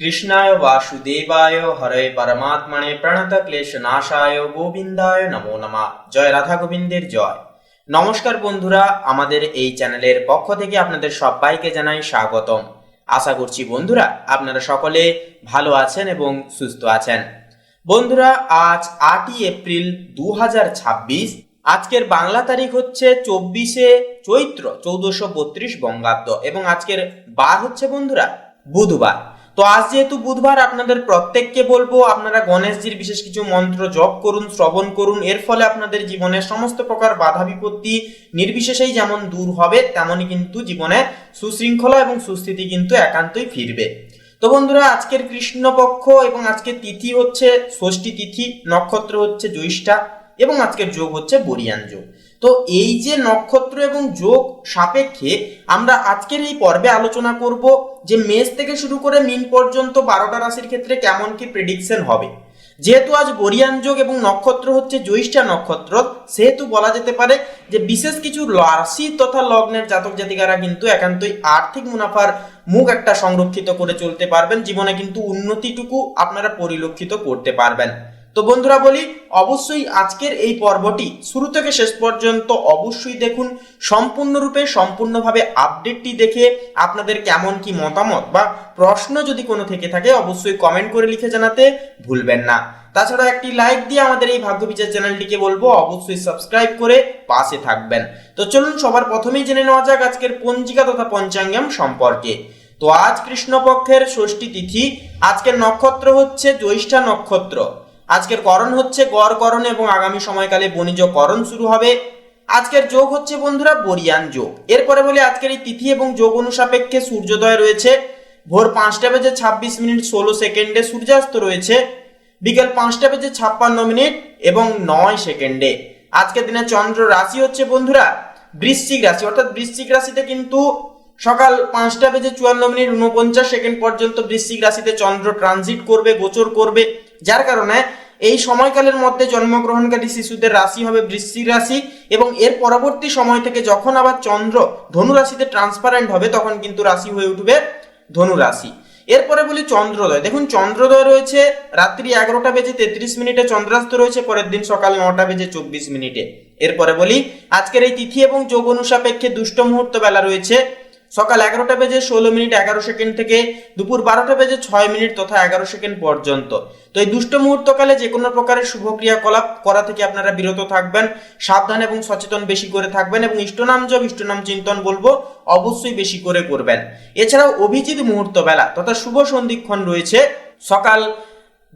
কৃষ্ণায় বাসুদেবায় হরে পরমাত্মনে প্রণত ক্লেশনাশায় গোবিন্দায় নমো নমঃ। জয় রাধা গোবিন্দের জয়। নমস্কার বন্ধুরা, আমাদের এই চ্যানেলের পক্ষ থেকে আপনাদের সবাইকে জানাই স্বাগতম। আশা করছি বন্ধুরা আপনারা সকলে ভালো আছেন এবং সুস্থ আছেন। বন্ধুরা, আজ 8ই এপ্রিল 2026। আজকের বাংলা তারিখ হচ্ছে 24শে চৈত্র 1432 বঙ্গাব্দ এবং আজকের বার হচ্ছে বন্ধুরা বুধবার। তো আজ যেহেতু বুধবার, আপনাদের প্রত্যেককে বলবো আপনারা গণেশজির বিশেষ কিছু মন্ত্র জপ করুন, শ্রবণ করুন। এর ফলে আপনাদের জীবনের সমস্ত প্রকার বাধা বিপত্তি নির্বিশেষেই যেমন দূর হবে, তেমনই কিন্তু জীবনে সুশৃঙ্খলা এবং সুস্থিতি কিন্তু একান্তই ফিরবে। তো বন্ধুরা, আজকের কৃষ্ণপক্ষ এবং আজকের তিথি হচ্ছে ষষ্ঠী তিথি, নক্ষত্র হচ্ছে জ্যৈষ্ঠা এবং আজকের যোগ হচ্ছে বরিয়ান যোগ। তো এই যে নক্ষত্র এবং যোগ সাপেক্ষে আমরা আজকের এই পর্বে আলোচনা করব যে মেষ থেকে শুরু করে মীন পর্যন্ত 12টা রাশির ক্ষেত্রে কেমন কি প্রেডিকশন হবে। যেহেতু আজ বরিয়ান যোগ এবং নক্ষত্র হচ্ছে জ্যৈষ্ঠা নক্ষত্র, সেহেতু বলা যেতে পারে যে বিশেষ কিছু রাশি তথা লগ্নের জাতক জাতিকারা কিন্তু একান্তই আর্থিক মুনাফার মুখ একটা সংরক্ষিত করে চলতে পারবেন। জীবনে কিন্তু উন্নতিটুকু আপনারা পরিলক্ষিত করতে পারবেন। তো বন্ধুরা বলি, অবশ্যই আজকের এই পর্বটি শুরু থেকে শেষ পর্যন্ত অবশ্যই দেখুন। সম্পূর্ণভাবে আপডেটটি দেখে আপনাদের কেমন কি মতামত বা প্রশ্ন যদি কোনো থেকে থাকে অবশ্যই কমেন্ট করে লিখে জানাতে ভুলবেন না। তাছাড়া একটি লাইক দিয়ে আমাদের এই ভাগ্যবিচার চ্যানেলটিকে বলবো অবশ্যই সাবস্ক্রাইব করে পাশে থাকবেন। তো চলুন সবার প্রথমেই জেনে নেওয়া যাক আজকের পঞ্জিকা তথা পঞ্চাঙ্গম সম্পর্কে। তো আজ কৃষ্ণপক্ষের ষষ্ঠী তিথি, আজকের নক্ষত্র হচ্ছে জ্যৈষ্ঠা নক্ষত্র, আজকের করণ হচ্ছে গড় করণ এবং আগামী সময়কালে বণিজ করণ শুরু হবে। আজকের যোগ হচ্ছে বন্ধুরা বরিয়ান যোগ। এরপরে বলি আজকের এই তিথি এবং যোগ অনুসাপেক্ষে সূর্যোদয় রয়েছে ভোর 5টা বেজে 26 মিনিট 16 সেকেন্ডে, সূর্যাস্ত রয়েছে বিকেল 5টা বেজে 56 মিনিট এবং 9 সেকেন্ডে। আজকের দিনে চন্দ্র রাশি হচ্ছে বন্ধুরা বৃশ্চিক রাশি, অর্থাৎ বৃশ্চিক রাশিতে কিন্তু সকাল 5টা বেজে 54 মিনিট 49 সেকেন্ড পর্যন্ত বৃশ্চিক রাশিতে চন্দ্র ট্রানজিট করবে, গোচর করবে, যার কারণে এই সময়কালের মধ্যে জন্মগ্রহণকারী শিশুদের রাশি হবে বৃশ্চিক রাশি এবং এর পরবর্তী সময় থেকে যখন আবার চন্দ্র ধনু রাশিতে ট্রান্সপারেন্ট হবে তখন কিন্তু রাশি হয়ে উঠবে ধনু রাশি। এরপরে বলি চন্দ্রোদয়। দেখুন চন্দ্রোদয় রয়েছে রাত্রি 11টা বেজে 33 মিনিটে, চন্দ্রাস্ত রয়েছে পরের দিন সকাল 9টা বেজে 24 মিনিটে। এরপরে বলি আজকের এই তিথি এবং যোগ অনুসাপেক্ষে দুষ্ট মুহূর্ত বেলা রয়েছে সকাল 11টা বেজে 16 মিনিট 11 সেকেন্ড থেকে দুপুর 12টা বেজে 6 মিনিট তথা 11 সেকেন্ড পর্যন্ত। তো এই দুষ্ট মুহূর্তকালে যে কোনো প্রকারের শুভ ক্রিয়াকলাপ করা থেকে আপনারা বিরত থাকবেন, সাবধান এবং সচেতন বেশি করে থাকবেন এবং ইষ্টনাম জপ ইষ্টনাম চিন্তন বলবো অবশ্যই বেশি করে করবেন। এছাড়াও অভিজিৎ মুহূর্ত বেলা তথা শুভ সন্ধিক্ষণ রয়েছে সকাল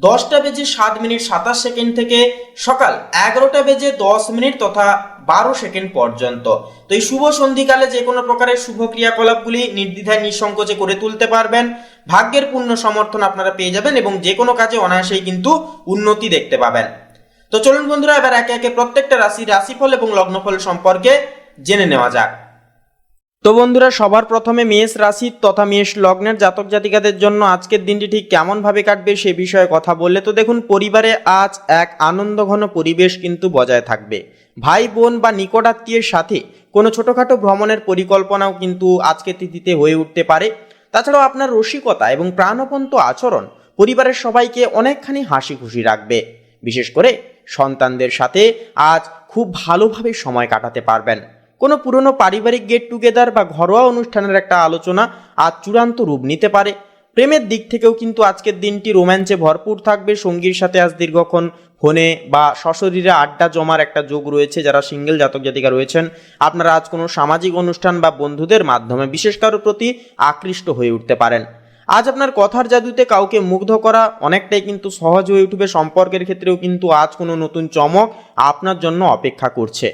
10টা বেজে 7 মিনিট 27 সেকেন্ড থেকে সকাল 11টা বেজে 10 মিনিট তথা 12 সেকেন্ড পর্যন্ত। তো এই শুভ সন্ধিকালে যে কোনো প্রকারের শুভ ক্রিয়াকলাপগুলি নির্দ্বিধায় নিঃসংকোচে করে তুলতে পারবেন। ভাগ্যের পূর্ণ সমর্থন আপনারা পেয়ে যাবেন এবং যে কোনো কাজে অনায়াসেই কিন্তু উন্নতি দেখতে পাবেন। তো চলুন বন্ধুরা, এবার একে একে প্রত্যেকটা রাশিফল এবং লগ্নফল সম্পর্কে জেনে নেওয়া যাক। তো বন্ধুরা, সবার প্রথমে মেষ রাশি তথা মেষ লগ্নের জাতক জাতিকাদের জন্য আজকের দিনটি ঠিক কেমন ভাবে কাটবে সে বিষয়ে কথা বললে তো দেখুন, পরিবারে আজ এক আনন্দঘন পরিবেশ কিন্তু বজায় থাকবে। ভাই বোন বা নিকটাত্মীয়ের সাথে কোনো ছোটখাটো ভ্রমণের পরিকল্পনাও কিন্তু আজকের তিথিতে হয়ে উঠতে পারে। তাছাড়াও আপনার রসিকতা এবং প্রাণবন্ত আচরণ পরিবারের সবাইকে অনেকখানি হাসি খুশি রাখবে। বিশেষ করে সন্তানদের সাথে আজ খুব ভালোভাবে সময় কাটাতে পারবেন। কোনো পুরনো পারিবারিক গেট টুগেদার বা ঘরোয়া অনুষ্ঠানের একটা আলোচনা আজ চূড়ান্ত রূপ নিতে পারে। প্রেমের দিক থেকেও কিন্তু আজকের দিনটি রোম্যান্সে ভরপুর থাকবে। সঙ্গীর সাথে আজ দীর্ঘক্ষণ ফোনে বা সশরীরে আড্ডা জমার একটা যোগ রয়েছে। যারা সিঙ্গেল জাতক জাতিকা রয়েছেন আপনারা আজ কোনো সামাজিক অনুষ্ঠান বা বন্ধুদের মাধ্যমে বিশেষ কারোর প্রতি আকৃষ্ট হয়ে উঠতে পারেন। আজ আপনার কথার জাদুতে কাউকে মুগ্ধ করা অনেকটাই কিন্তু সহজ হয়ে উঠবে। সম্পর্কের ক্ষেত্রেও কিন্তু আজ কোনো নতুন চমক আপনার জন্য অপেক্ষা করছে।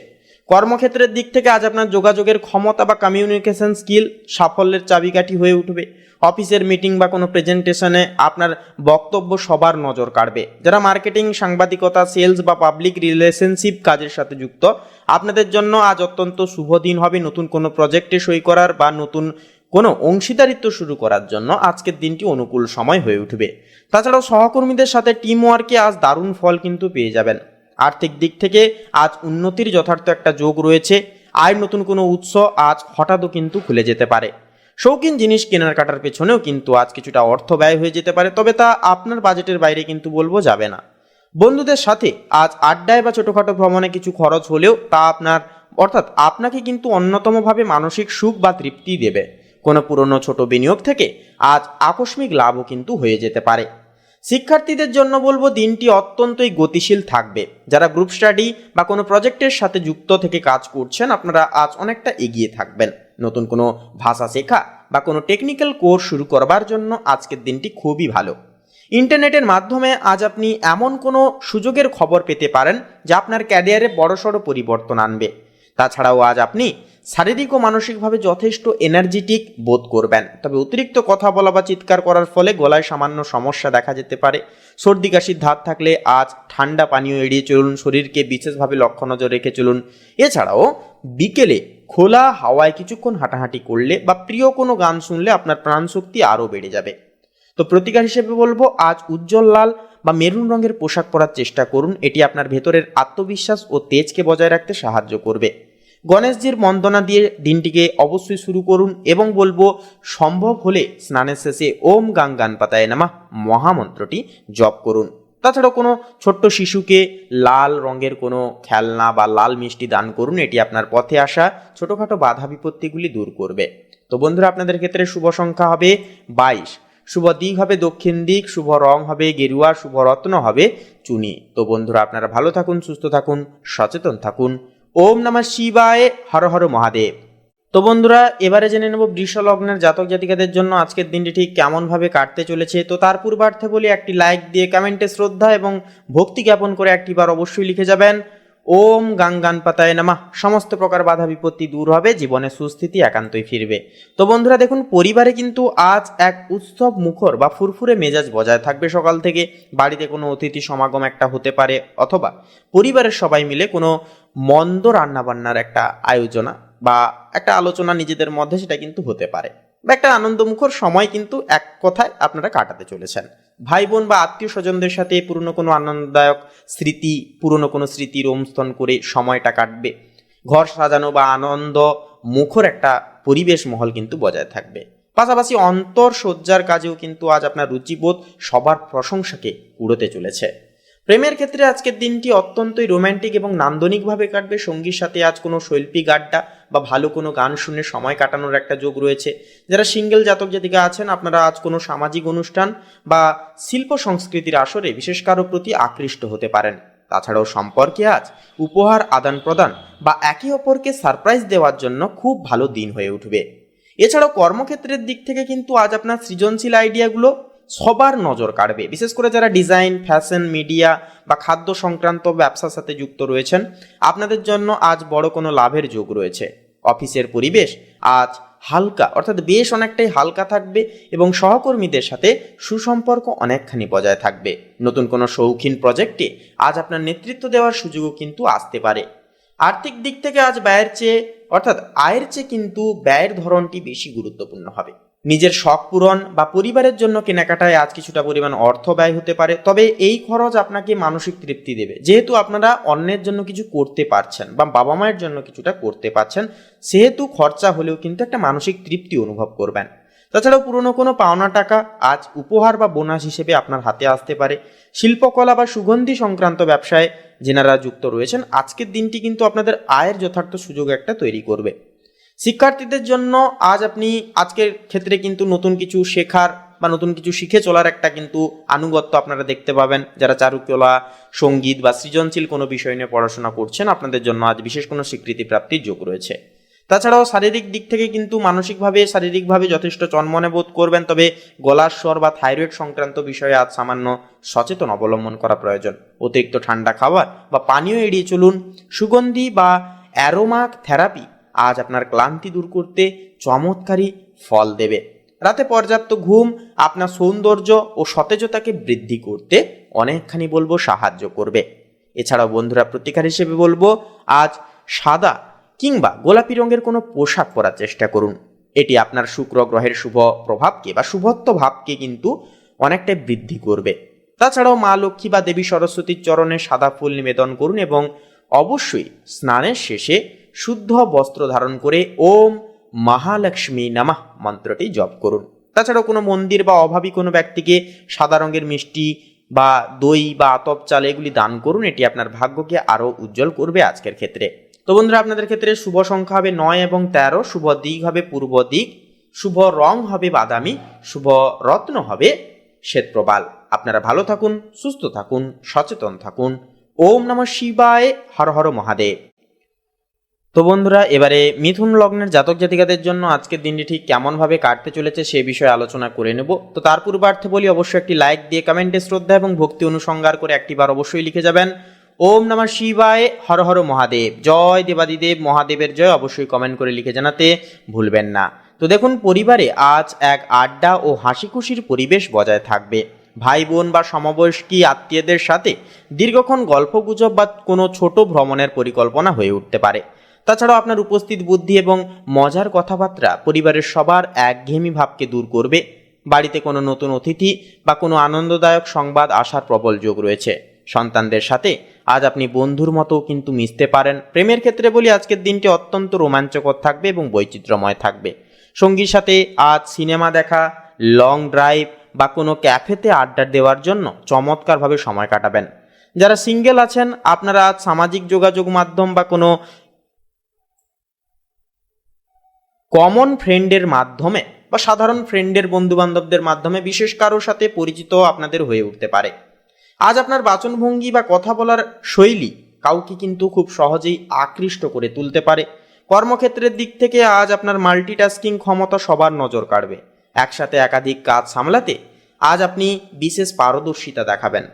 কর্মক্ষেত্রের দিক থেকে আজ আপনার যোগাযোগের ক্ষমতা বা কমিউনিকেশন স্কিল সাফল্যের চাবিকাঠি হয়ে উঠবে। অফিসের মিটিং বা কোনো প্রেজেন্টেশনে আপনার বক্তব্য সবার নজর কাড়বে। যারা মার্কেটিং, সাংবাদিকতা, সেলস বা পাবলিক রিলেশনশিপ কাজের সাথে যুক্ত আপনাদের জন্য আজ অত্যন্ত শুভ দিন হবে। নতুন কোনো প্রজেক্টে সই করার বা নতুন কোনো অংশীদারিত্ব শুরু করার জন্য আজকের দিনটি অনুকূল সময় হয়ে উঠবে। তাছাড়াও সহকর্মীদের সাথে টিম ওয়ার্কে আজ দারুণ ফল কিন্তু পেয়ে যাবেন। আর্থিক দিক থেকে আজ উন্নতির যথার্থ একটা যোগ রয়েছে। আয়ের নতুন কোনো উৎস আজ হঠাৎও কিন্তু খুলে যেতে পারে। শৌখিন জিনিস কেনার কাটার পেছনেও কিন্তু আজ কিছুটা অর্থ ব্যয় হয়ে যেতে পারে, তবে তা আপনার বাজেটের বাইরে কিন্তু বলবো যাবে না। বন্ধুদের সাথে আজ আড্ডায় বা ছোটোখাটো ভ্রমণে কিছু খরচ হলেও তা আপনাকে কিন্তু অন্যতমভাবে মানসিক সুখ বা তৃপ্তি দেবে। কোনো পুরনো ছোট বিনিয়োগ থেকে আজ আকস্মিক লাভও কিন্তু হয়ে যেতে পারে। শিক্ষার্থীদের জন্য বলবো দিনটি অত্যন্তই গতিশীল থাকবে। যারা গ্রুপ স্টাডি বা কোনো প্রজেক্টের সাথে যুক্ত থেকে কাজ করছেন, আপনারা আজ অনেকটা এগিয়ে থাকবেন। নতুন কোনো ভাষা শেখা বা কোনো টেকনিক্যাল কোর্স শুরু করবার জন্য আজকের দিনটি খুবই ভালো। ইন্টারনেটের মাধ্যমে আজ আপনি এমন কোনো সুযোগের খবর পেতে পারেন যা আপনার ক্যারিয়ারে বড়সড় পরিবর্তন আনবে। তাছাড়াও আজ আপনি শারীরিক ও মানসিকভাবে যথেষ্ট এনার্জেটিক বোধ করবেন, তবে অতিরিক্ত কথা বলা বা চিৎকার করার ফলে গলায় সামান্য সমস্যা দেখা যেতে পারে। সর্দি কাশির ধাত থাকলে আজ ঠান্ডা পানীয় এড়িয়ে চলুন, শরীরকে বিশেষভাবে লক্ষ্য নজর রেখে চলুন। এছাড়াও বিকেলে খোলা হাওয়ায় কিছুক্ষণ হাঁটাহাঁটি করলে বা প্রিয় কোনো গান শুনলে আপনার প্রাণশক্তি আরও বেড়ে যাবে। তো প্রতিকার হিসেবে বলবো আজ উজ্জ্বল লাল বা মেরুন রঙের পোশাক পরার চেষ্টা করুন। এটি আপনার ভেতরের আত্মবিশ্বাস ও তেজকে বজায় রাখতে সাহায্য করবে। গণেশজির বন্দনা দিয়ে দিনটিকে অবশ্যই শুরু করুন এবং বলবো সম্ভব হলে স্নানের শেষে ওম গাং গানপাতায় নামা মহামন্ত্রটি জপ করুন। তাছাড়াও কোনো ছোট্ট শিশুকে লাল রঙের কোনো খেলনা বা লাল মিষ্টি দান করুন। এটি আপনার পথে আসা ছোটোখাটো বাধা বিপত্তিগুলি দূর করবে। তো বন্ধুরা, আপনাদের ক্ষেত্রে শুভ সংখ্যা হবে 22, শুভ দিক হবে দক্ষিণ দিক, শুভ রং হবে গেরুয়া, শুভ রত্ন হবে চুনি। তো বন্ধুরা, আপনারা ভালো থাকুন, সুস্থ থাকুন, সচেতন থাকুন। ওম নমঃ শিবায়, হর হর মহাদেব। তো বন্ধুরা, এবারে জেনে নেব বৃষ লগ্নের জাতক জাতিকাদের জন্য আজকের দিনটি ঠিক কেমনভাবে কাটতে চলেছে। তো তার পূর্বার্থে বলি, একটি লাইক দিয়ে কমেন্টে শ্রদ্ধা এবং ভক্তি জ্ঞাপন করে একটিবার অবশ্যই লিখে যাবেন ওম গাং গানপাতায় নামা। সমস্ত প্রকার বাধা বিপত্তি দূর হবে, জীবনে সুস্থিতি একান্তই ফিরবে। তো বন্ধুরা দেখুন, পরিবারে কিন্তু আজ এক উৎসব মুখর বা ফুরফুরে মেজাজ বজায় থাকবে। সকাল থেকে বাড়িতে কোনো অতিথি সমাগম একটা হতে পারে, অথবা পরিবারের সবাই মিলে কোনো মন্দ রান্নাবান্নার একটা আয়োজনা বা একটা আলোচনা নিজেদের মধ্যে সেটা কিন্তু হতে পারে, বা একটা আনন্দমুখর সময় কিন্তু এক কথায় আপনারা কাটাতে চলেছেন। ভাই বোন বা আত্মীয় স্বজনদের সাথে পুরনো কোনো আনন্দদায়ক পুরনো কোনো স্মৃতি রোমস্থন করে সময়টা কাটবে। ঘর সাজানো বা আনন্দ মুখর একটা পরিবেশ মহল কিন্তু বজায় থাকবে। পাশাপাশি অন্তর সজ্জার কাজেও কিন্তু আজ আপনার রুচিবোধ সবার প্রশংসাকে কুড়োতে চলেছে। প্রেমের ক্ষেত্রে আজকের দিনটি অত্যন্তই রোম্যান্টিক এবং নান্দনিকভাবে কাটবে। সঙ্গীর সাথে আজ কোনো শৈল্পিক আড্ডা বা ভালো কোনো গান শুনে সময় কাটানোর একটা যোগ রয়েছে। যারা সিঙ্গেল জাতক জাতিকা আছেন, আপনারা আজ কোনো সামাজিক অনুষ্ঠান বা শিল্প সংস্কৃতির আসরে বিশেষ কারো প্রতি আকৃষ্ট হতে পারেন। তাছাড়াও সম্পর্কে আজ উপহার আদান প্রদান বা একে অপরকে সারপ্রাইজ দেওয়ার জন্য খুব ভালো দিন হয়ে উঠবে। এছাড়াও কর্মক্ষেত্রের দিক থেকে কিন্তু আজ আপনার সৃজনশীল আইডিয়াগুলো সবার নজর কাড়বে। বিশেষ করে যারা ডিজাইন, ফ্যাশন, মিডিয়া বা খাদ্য সংক্রান্ত ব্যবসার সাথে যুক্ত রয়েছেন, আপনাদের জন্য আজ বড় কোনো লাভের যোগ রয়েছে। অফিসের পরিবেশ আজ হালকা, অর্থাৎ বেশ অনেকটাই হালকা থাকবে এবং সহকর্মীদের সাথে সুসম্পর্ক অনেকখানি বজায় থাকবে। নতুন কোনো শৌখিন প্রজেক্টে আজ আপনার নেতৃত্ব দেওয়ার সুযোগও কিন্তু আসতে পারে। আর্থিক দিক থেকে আজ আয়ের চেয়ে কিন্তু ব্যয়ের ধরনটি বেশি গুরুত্বপূর্ণ হবে। নিজের শখ পূরণ বা পরিবারের জন্য কেনাকাটায় আজ কিছুটা পরিমাণ অর্থ ব্যয় হতে পারে, তবে এই খরচ আপনাকে মানসিক তৃপ্তি দেবে। যেহেতু আপনারা অন্যের জন্য কিছু করতে পারছেন বা বাবা মায়ের জন্য কিছুটা করতে পারছেন, সেহেতু খরচা হলেও কিন্তু একটা মানসিক তৃপ্তি অনুভব করবেন। তাছাড়াও পুরনো কোনো পাওনা টাকা আজ উপহার বা বোনাস হিসেবে আপনার হাতে আসতে পারে। শিল্পকলা বা সুগন্ধি সংক্রান্ত ব্যবসায় যেনারা যুক্ত রয়েছেন, আজকের দিনটি কিন্তু আপনাদের আয়ের যথার্থ সুযোগ একটা তৈরি করবে। শিক্ষার্থীদের জন্য আজকের ক্ষেত্রে কিন্তু নতুন কিছু শেখার বা নতুন কিছু শিখে চলার একটা কিন্তু আনুগত্য আপনারা দেখতে পাবেন। যারা চারুকলা, সঙ্গীত বা সৃজনশীল কোনো বিষয় নিয়ে পড়াশোনা করছেন, আপনাদের জন্য আজ বিশেষ কোনো স্বীকৃতি প্রাপ্তির যোগ রয়েছে। তাছাড়াও শারীরিক দিক থেকে কিন্তু শারীরিকভাবে যথেষ্ট চনমনে বোধ করবেন, তবে গলার স্বর বা থাইরয়েড সংক্রান্ত বিষয়ে আজ সামান্য সচেতন অবলম্বন করা প্রয়োজন। অতিরিক্ত ঠান্ডা খাবার বা পানীয় এড়িয়ে চলুন। সুগন্ধি বা অ্যারোমা থেরাপি আজ আপনার ক্লান্তি দূর করতে চমৎকারী ফল দেবে। রাতে পর্যাপ্ত ঘুম আপনার সৌন্দর্য ও সতেজতাকে বৃদ্ধি করতে অনেকখানি সাহায্য করবে। এছাড়াও বন্ধুরা, প্রতিকার হিসেবে বলবো আজ সাদা কিংবা গোলাপি রঙের কোনো পোশাক পরার চেষ্টা করুন। এটি আপনার শুক্র গ্রহের শুভ প্রভাবকে বা শুভত্ব ভাবকে কিন্তু অনেকটাই বৃদ্ধি করবে। তাছাড়াও মা লক্ষ্মী বা দেবী সরস্বতীর চরণে সাদা ফুল নিবেদন করুন এবং অবশ্যই স্নানের শেষে শুদ্ধ বস্ত্র ধারণ করে ওম মহালক্ষ্মী নমঃ মন্ত্রটি জপ করুন। তাছাড়াও কোনো মন্দির বা অভাবী কোনো ব্যক্তিকে সাদা রঙের মিষ্টি বা দই বা আতপ চাল এগুলি দান করুন, এটি আপনার ভাগ্যকে আরও উজ্জ্বল করবে আজকের ক্ষেত্রে। তো বন্ধুরা, আপনাদের ক্ষেত্রে শুভ সংখ্যা হবে 9 এবং 13, শুভ দিক হবে পূর্ব দিক, শুভ রং হবে বাদামি, শুভ রত্ন হবে শ্বেতপ্রবাল। আপনারা ভালো থাকুন, সুস্থ থাকুন, সচেতন থাকুন। ওম নমঃ শিবায়, হর হর মহাদেব। তো বন্ধুরা, এবারে মিথুন লগ্নের জাতক জাতিকাদের জন্য আজকের দিনটি ঠিক কেমনভাবে কাটতে চলেছে সে বিষয়ে আলোচনা করে নেব। তো তার পূর্বার্থে বলি, অবশ্যই একটি লাইক দিয়ে কমেন্টে শ্রদ্ধা এবং ভক্তি অনুসঙ্গার করে একটিবার অবশ্যই লিখে যাবেন ওম নমঃ শিবায়, হর হর মহাদেব। জয় দেবাদিদেব মহাদেবের জয়, অবশ্যই কমেন্ট করে লিখে জানাতে ভুলবেন না। তো দেখুন, পরিবারে আজ এক আড্ডা ও হাসি খুশির পরিবেশ বজায় থাকবে। ভাই বোন বা সমবয়স্কী আত্মীয়দের সাথে দীর্ঘক্ষণ গল্পগুজব বা কোনো ছোট ভ্রমণের পরিকল্পনা হয়ে উঠতে পারে। তাছাড়াও আপনার উপস্থিত বুদ্ধি এবং মজার কথাবার্তা পরিবারের সবার একঘেয়েমি ভাবকে দূর করবে। বাড়িতে কোনো নতুন অতিথি বা কোনো আনন্দদায়ক সংবাদ আসার প্রবল যোগ রয়েছে। সন্তানদের সাথে আজ আপনি বন্ধুর মতো কিন্তু মিশতে পারেন। প্রেমের ক্ষেত্রে বলি, আজকের দিনটি অত্যন্ত রোমাঞ্চকর থাকবে এবং বৈচিত্র্যময় থাকবে। সঙ্গীর সাথে আজ সিনেমা দেখা, লং ড্রাইভ বা কোনো ক্যাফেতে আড্ডা দেওয়ার জন্য চমৎকারভাবে সময় কাটাবেন। যারা সিঙ্গেল আছেন, আপনারা আজ সামাজিক যোগাযোগ মাধ্যম বা কোনো কমন ফ্রেন্ডের মাধ্যমে বা সাধারণ ফ্রেন্ডের বন্ধুবান্ধবদের মাধ্যমে বিশেষ কারোর সাথে পরিচিত আপনাদের হয়ে উঠতে পারে। আজ আপনার বাচনভঙ্গি বা কথা বলার শৈলী কাউকে কিন্তু খুব সহজেই আকৃষ্ট করে তুলতে পারে। কর্মক্ষেত্রের দিক থেকে আজ আপনার মাল্টিটাস্কিং ক্ষমতা সবার নজর কাড়বে। একসাথে একাধিক কাজ সামলাতে আজ আপনি বিশেষ পারদর্শিতা দেখাবেন।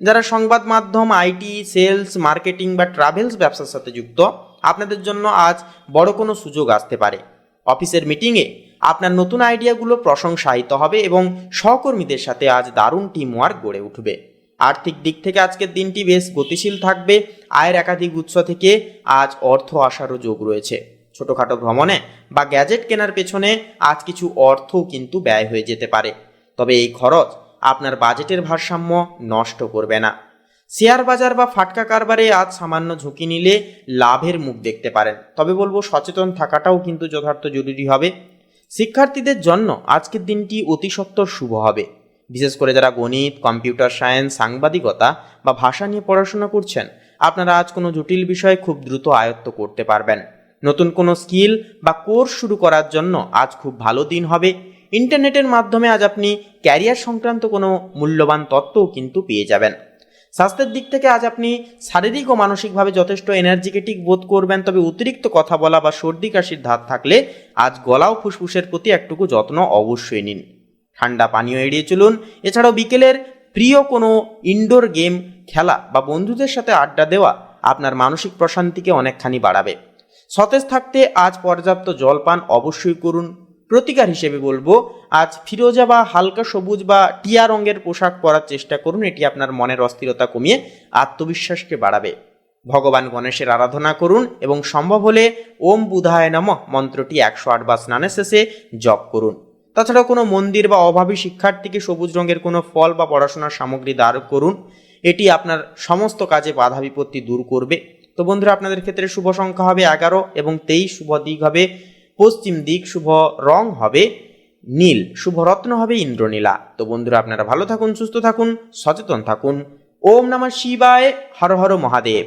যারা সংবাদ মাধ্যম, আইটি, সেলস, মার্কেটিং বা ট্রাভেলস ব্যবসার সাথে যুক্ত, আপনাদের জন্য আজ বড় কোনো সুযোগ আসতে পারে। অফিসের মিটিংয়ে আপনার নতুন আইডিয়াগুলো প্রশংসায়িত হবে এবং সহকর্মীদের সাথে আজ দারুণ টিম ওয়ার্ক গড়ে উঠবে। আর্থিক দিক থেকে আজকের দিনটি বেশ গতিশীল থাকবে। আয়ের একাধিক উৎস থেকে আজ অর্থ আসারও যোগ রয়েছে। ছোটোখাটো ভ্রমণে বা গ্যাজেট কেনার পেছনে আজ কিছু অর্থও কিন্তু ব্যয় হয়ে যেতে পারে। তবে এই খরচ আপনার বাজেটের ভারসাম্য নষ্ট করবে না। শেয়ার বাজার বা ফাটকা কারবারে আজ সামান্য ঝুঁকি নিলে লাভের মুখ দেখতে পারেন। তবে বলবো, সচেতন থাকাটাও কিন্তু যথার্থ জরুরি হবে। শিক্ষার্থীদের জন্য আজকের দিনটি অতি সত্বর শুভ হবে। বিশেষ করে যারা গণিত, কম্পিউটার সায়েন্স, সাংবাদিকতা বা ভাষা নিয়ে পড়াশোনা করছেন, আপনারা আজ কোনো জটিল বিষয় খুব দ্রুত আয়ত্ত করতে পারবেন। নতুন কোনো স্কিল বা কোর্স শুরু করার জন্য আজ খুব ভালো দিন হবে। ইন্টারনেটের মাধ্যমে আজ আপনি ক্যারিয়ার সংক্রান্ত কোনো মূল্যবান তথ্যও কিন্তু পেয়ে যাবেন। স্বাস্থ্যের দিক থেকে আজ আপনি শারীরিক ও মানসিকভাবে যথেষ্ট এনার্জেটিক বোধ করবেন। তবে অতিরিক্ত কথা বলা বা সর্দি কাশির ধাত থাকলে আজ গলা ও ফুসফুসের প্রতি একটুকু যত্ন অবশ্যই নিন। ঠান্ডা পানীয় এড়িয়ে চলুন। এছাড়াও বিকেলের প্রিয় কোনো ইনডোর গেম খেলা বা বন্ধুদের সাথে আড্ডা দেওয়া আপনার মানসিক প্রশান্তিকে অনেকখানি বাড়াবে। সতেজ থাকতে আজ পর্যাপ্ত জলপান অবশ্যই করুন। প্রতিকার হিসেবে বলবো, আজ ফিরোজা বা হালকা সবুজ বা টিয়া রঙের পোশাক পরার চেষ্টা করুন। এটি আপনার মনের অস্থিরতা কমিয়ে আত্মবিশ্বাসকে বাড়াবে। ভগবান গণেশের আরাধনা করুন এবং সম্ভব হলে ওম বুধায় নমঃ মন্ত্রটি 108 বার স্নানের শেষে জপ করুন। তাছাড়াও কোনো মন্দির বা অভাবী শিক্ষার্থীকে সবুজ রঙের কোনো ফল বা পড়াশোনার সামগ্রী দান করুন। এটি আপনার সমস্ত কাজে বাধা বিপত্তি দূর করবে। তো বন্ধুরা, আপনাদের ক্ষেত্রে শুভ সংখ্যা হবে 11 এবং 23, শুভ দিক হবে পশ্চিম দিক, শুভ রং হবে নীল, শুভ রত্ন হবে ইন্দ্রনীলা। তো বন্ধুরা, আপনারা ভালো থাকুন, সুস্থ থাকুন, সচেতন থাকুন। ওম নমঃ শিবায়, হর হর মহাদেব।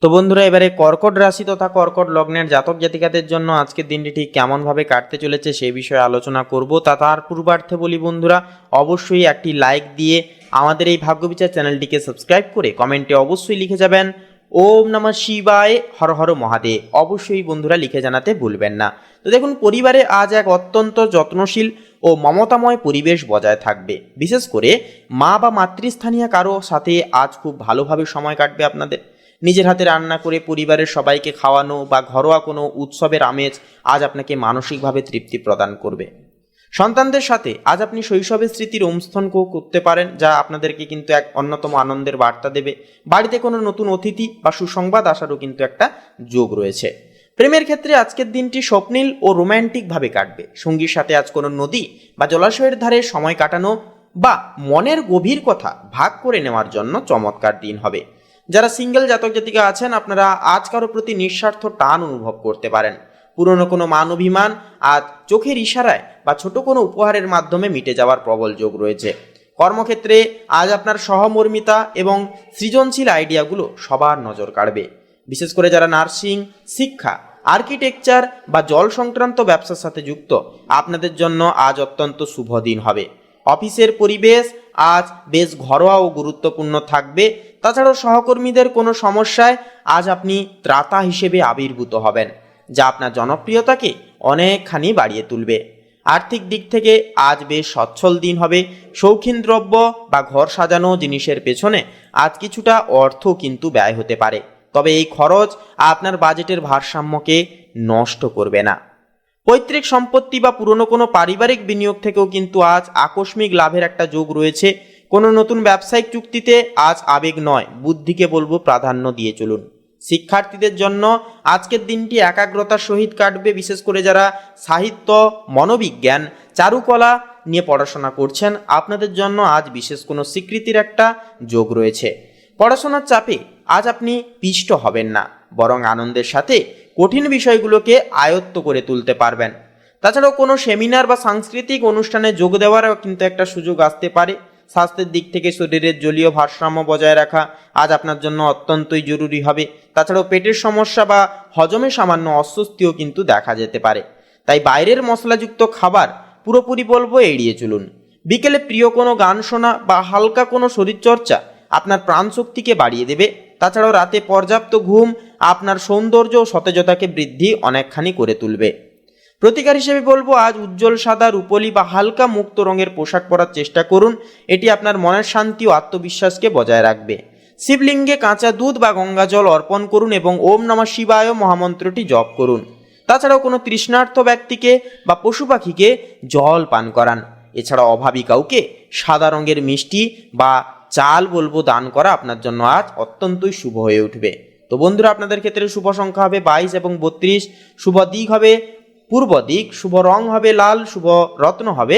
তো বন্ধুরা, এবারে কর্কট রাশি তথা কর্কট লগ্নের জাতক জাতিকাদের জন্য আজকের দিনটি ঠিক কেমনভাবে কাটতে চলেছে সেই বিষয়ে আলোচনা করব। তার পূর্বার্থে বলি বন্ধুরা, অবশ্যই একটি লাইক দিয়ে আমাদের এই ভাগ্যবিচার চ্যানেলটিকে সাবস্ক্রাইব করে কমেন্টে অবশ্যই লিখে যাবেন ওম নমঃ শিবায়, হর হর মহাদেব। অবশ্যই বন্ধুরা লিখে জানাতে ভুলবেন না। তো দেখুন, পরিবারে আজ এক অত্যন্ত যত্নশীল ও মমতাময় পরিবেশ বজায় থাকবে। বিশেষ করে মা বা মাতৃস্থানীয় কারো সাথে আজ খুব ভালোভাবে সময় কাটবে আপনাদের। নিজের হাতে রান্না করে পরিবারের সবাইকে খাওয়ানো বা ঘরোয়া কোনো উৎসবের আমেজ আজ আপনাকে মানসিকভাবে তৃপ্তি প্রদান করবে। সন্তানদের সাথে আজ আপনি শৈশবের স্মৃতির অনুষ্ঠান করতে পারেন, যা আপনাদেরকে কিন্তু এক অন্যতম আনন্দের বার্তা দেবে। বাড়িতে কোনো নতুন অতিথি বা সুসংবাদ আসারও কিন্তু একটা যোগ রয়েছে। প্রেমের ক্ষেত্রে আজকের দিনটি স্বপ্নিল ও রোম্যান্টিকভাবে কাটবে। সঙ্গীর সাথে আজ কোনো নদী বা জলাশয়ের ধারে সময় কাটানো বা মনের গভীর কথা ভাগ করে নেওয়ার জন্য চমৎকার দিন হবে। যারা সিঙ্গেল জাতক জাতিকা আছেন, আপনারা আজ কারো প্রতি নিঃস্বার্থ টান অনুভব করতে পারেন। পুরনো কোনো মান অভিমান আজ চোখের ইশারায় বা ছোট কোনো উপহারের মাধ্যমে মিটে যাওয়ার প্রবল যোগ রয়েছে। কর্মক্ষেত্রে আজ আপনার সহমর্মিতা এবং সৃজনশীল আইডিয়াগুলো সবার নজর কাড়বে। বিশেষ করে যারা নার্সিং, শিক্ষা, আর্কিটেকচার বা জল সংক্রান্ত ব্যবসার সাথে যুক্ত, আপনাদের জন্য আজ অত্যন্ত শুভ দিন হবে। অফিসের পরিবেশ আজ বেশ ঘরোয়া ও গুরুত্বপূর্ণ থাকবে। তাছাড়াও সহকর্মীদের কোনো সমস্যায় আজ আপনি ত্রাতা হিসেবে আবির্ভূত হবেন, যা আপনার জনপ্রিয়তাকে অনেকখানি বাড়িয়ে তুলবে। আর্থিক দিক থেকে আজ বেশ সচ্ছল দিন হবে। শৌখিন দ্রব্য বা ঘর সাজানো জিনিসের পেছনে আজ কিছুটা অর্থ কিন্তু ব্যয় হতে পারে, তবে এই খরচ আপনার বাজেটের ভারসাম্যকে নষ্ট করবে না। পৈতৃক সম্পত্তি বা পুরনো কোনো পারিবারিক বিনিয়োগ থেকেও কিন্তু আজ আকস্মিক লাভের একটা যোগ রয়েছে। কোনো নতুন ব্যবসায়িক চুক্তিতে আজ আবেগ নয়, বুদ্ধিকে বলবো প্রাধান্য দিয়ে চলুন। শিক্ষার্থীদের জন্য আজকের দিনটি একাগ্রতার সহিত কাটবে। বিশেষ করে যারা সাহিত্য, মনোবিজ্ঞান, চারুকলা নিয়ে পড়াশোনা করছেন, আপনাদের জন্য আজ বিশেষ কোনো স্বীকৃতির একটা যোগ রয়েছে। পড়াশোনার চাপে আজ আপনি পিষ্ট হবেন না, বরং আনন্দের সাথে কঠিন বিষয়গুলোকে আয়ত্ত করে তুলতে পারবেন। তাছাড়াও কোনো সেমিনার বা সাংস্কৃতিক অনুষ্ঠানে যোগ দেওয়ারও কিন্তু একটা সুযোগ আসতে পারে। স্বাস্থ্যের দিক থেকে শরীরের জলীয় ভারসাম্য বজায় রাখা আজ আপনার জন্য অত্যন্তই জরুরি হবে। তাছাড়াও পেটের সমস্যা বা হজমে সামান্য অস্বস্তিও কিন্তু দেখা যেতে পারে, তাই বাইরের মশলাযুক্ত খাবার পুরোপুরি বলবো এড়িয়ে চলুন। বিকেলে প্রিয় কোনো গান শোনা বা হালকা কোনো শরীরচর্চা আপনার প্রাণশক্তিকে বাড়িয়ে দেবে। তাছাড়াও রাতে পর্যাপ্ত ঘুম আপনার সৌন্দর্য ও সতেজতাকে বৃদ্ধি অনেকখানি করে তুলবে। প্রতিকার হিসেবে বলবো আজ উজ্জ্বল সাদা, রূপলি বা হালকা মুক্ত রঙের পোশাক পরার চেষ্টা করুন। এটি আপনার মনের শান্তি ও আত্মবিশ্বাসকে বজায় রাখবে। শিবলিঙ্গে কাঁচা দুধ বা গঙ্গা জল অর্পণ করুন এবং ওম নমঃ শিবায় মহামন্ত্রটি জপ করুন। তাছাড়াও কোনো তৃষ্ণার্ত ব্যক্তিকে বা পশু পাখিকে জল পান করান। এছাড়া অভাবী কাউকে সাদা রঙের মিষ্টি বা চাল বলবো দান করা আপনার জন্য আজ অত্যন্তই শুভ হয়ে উঠবে। তো বন্ধুরা, আপনাদের ক্ষেত্রে শুভ সংখ্যা হবে 22 এবং 32, শুভ দিক হবে পূর্ব দিক, শুভ রং হবে লাল, শুভ রত্ন হবে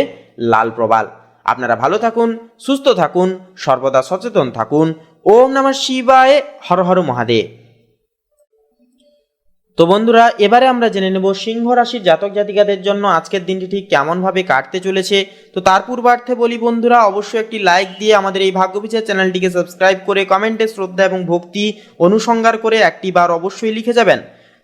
লাল প্রবাল। আপনারা ভালো থাকুন, সুস্থ থাকুন, সর্বদা সচেতন থাকুন। ওম নমঃ শিবায়, হর হর মহাদেব। তো বন্ধুরা, এবারে আমরা জেনে নেব সিংহ রাশির জাতক জাতিকাদের জন্য আজকের দিনটি ঠিক কেমনভাবে কাটতে চলেছে। তো তার পূর্বার্থে বলি বন্ধুরা, অবশ্যই একটি লাইক দিয়ে আমাদের এই ভাগ্যবিচার চ্যানেলটিকে সাবস্ক্রাইব করে কমেন্টে শ্রদ্ধা এবং ভক্তি অনুসংহার করে একটি বার অবশ্যই লিখে যাবেন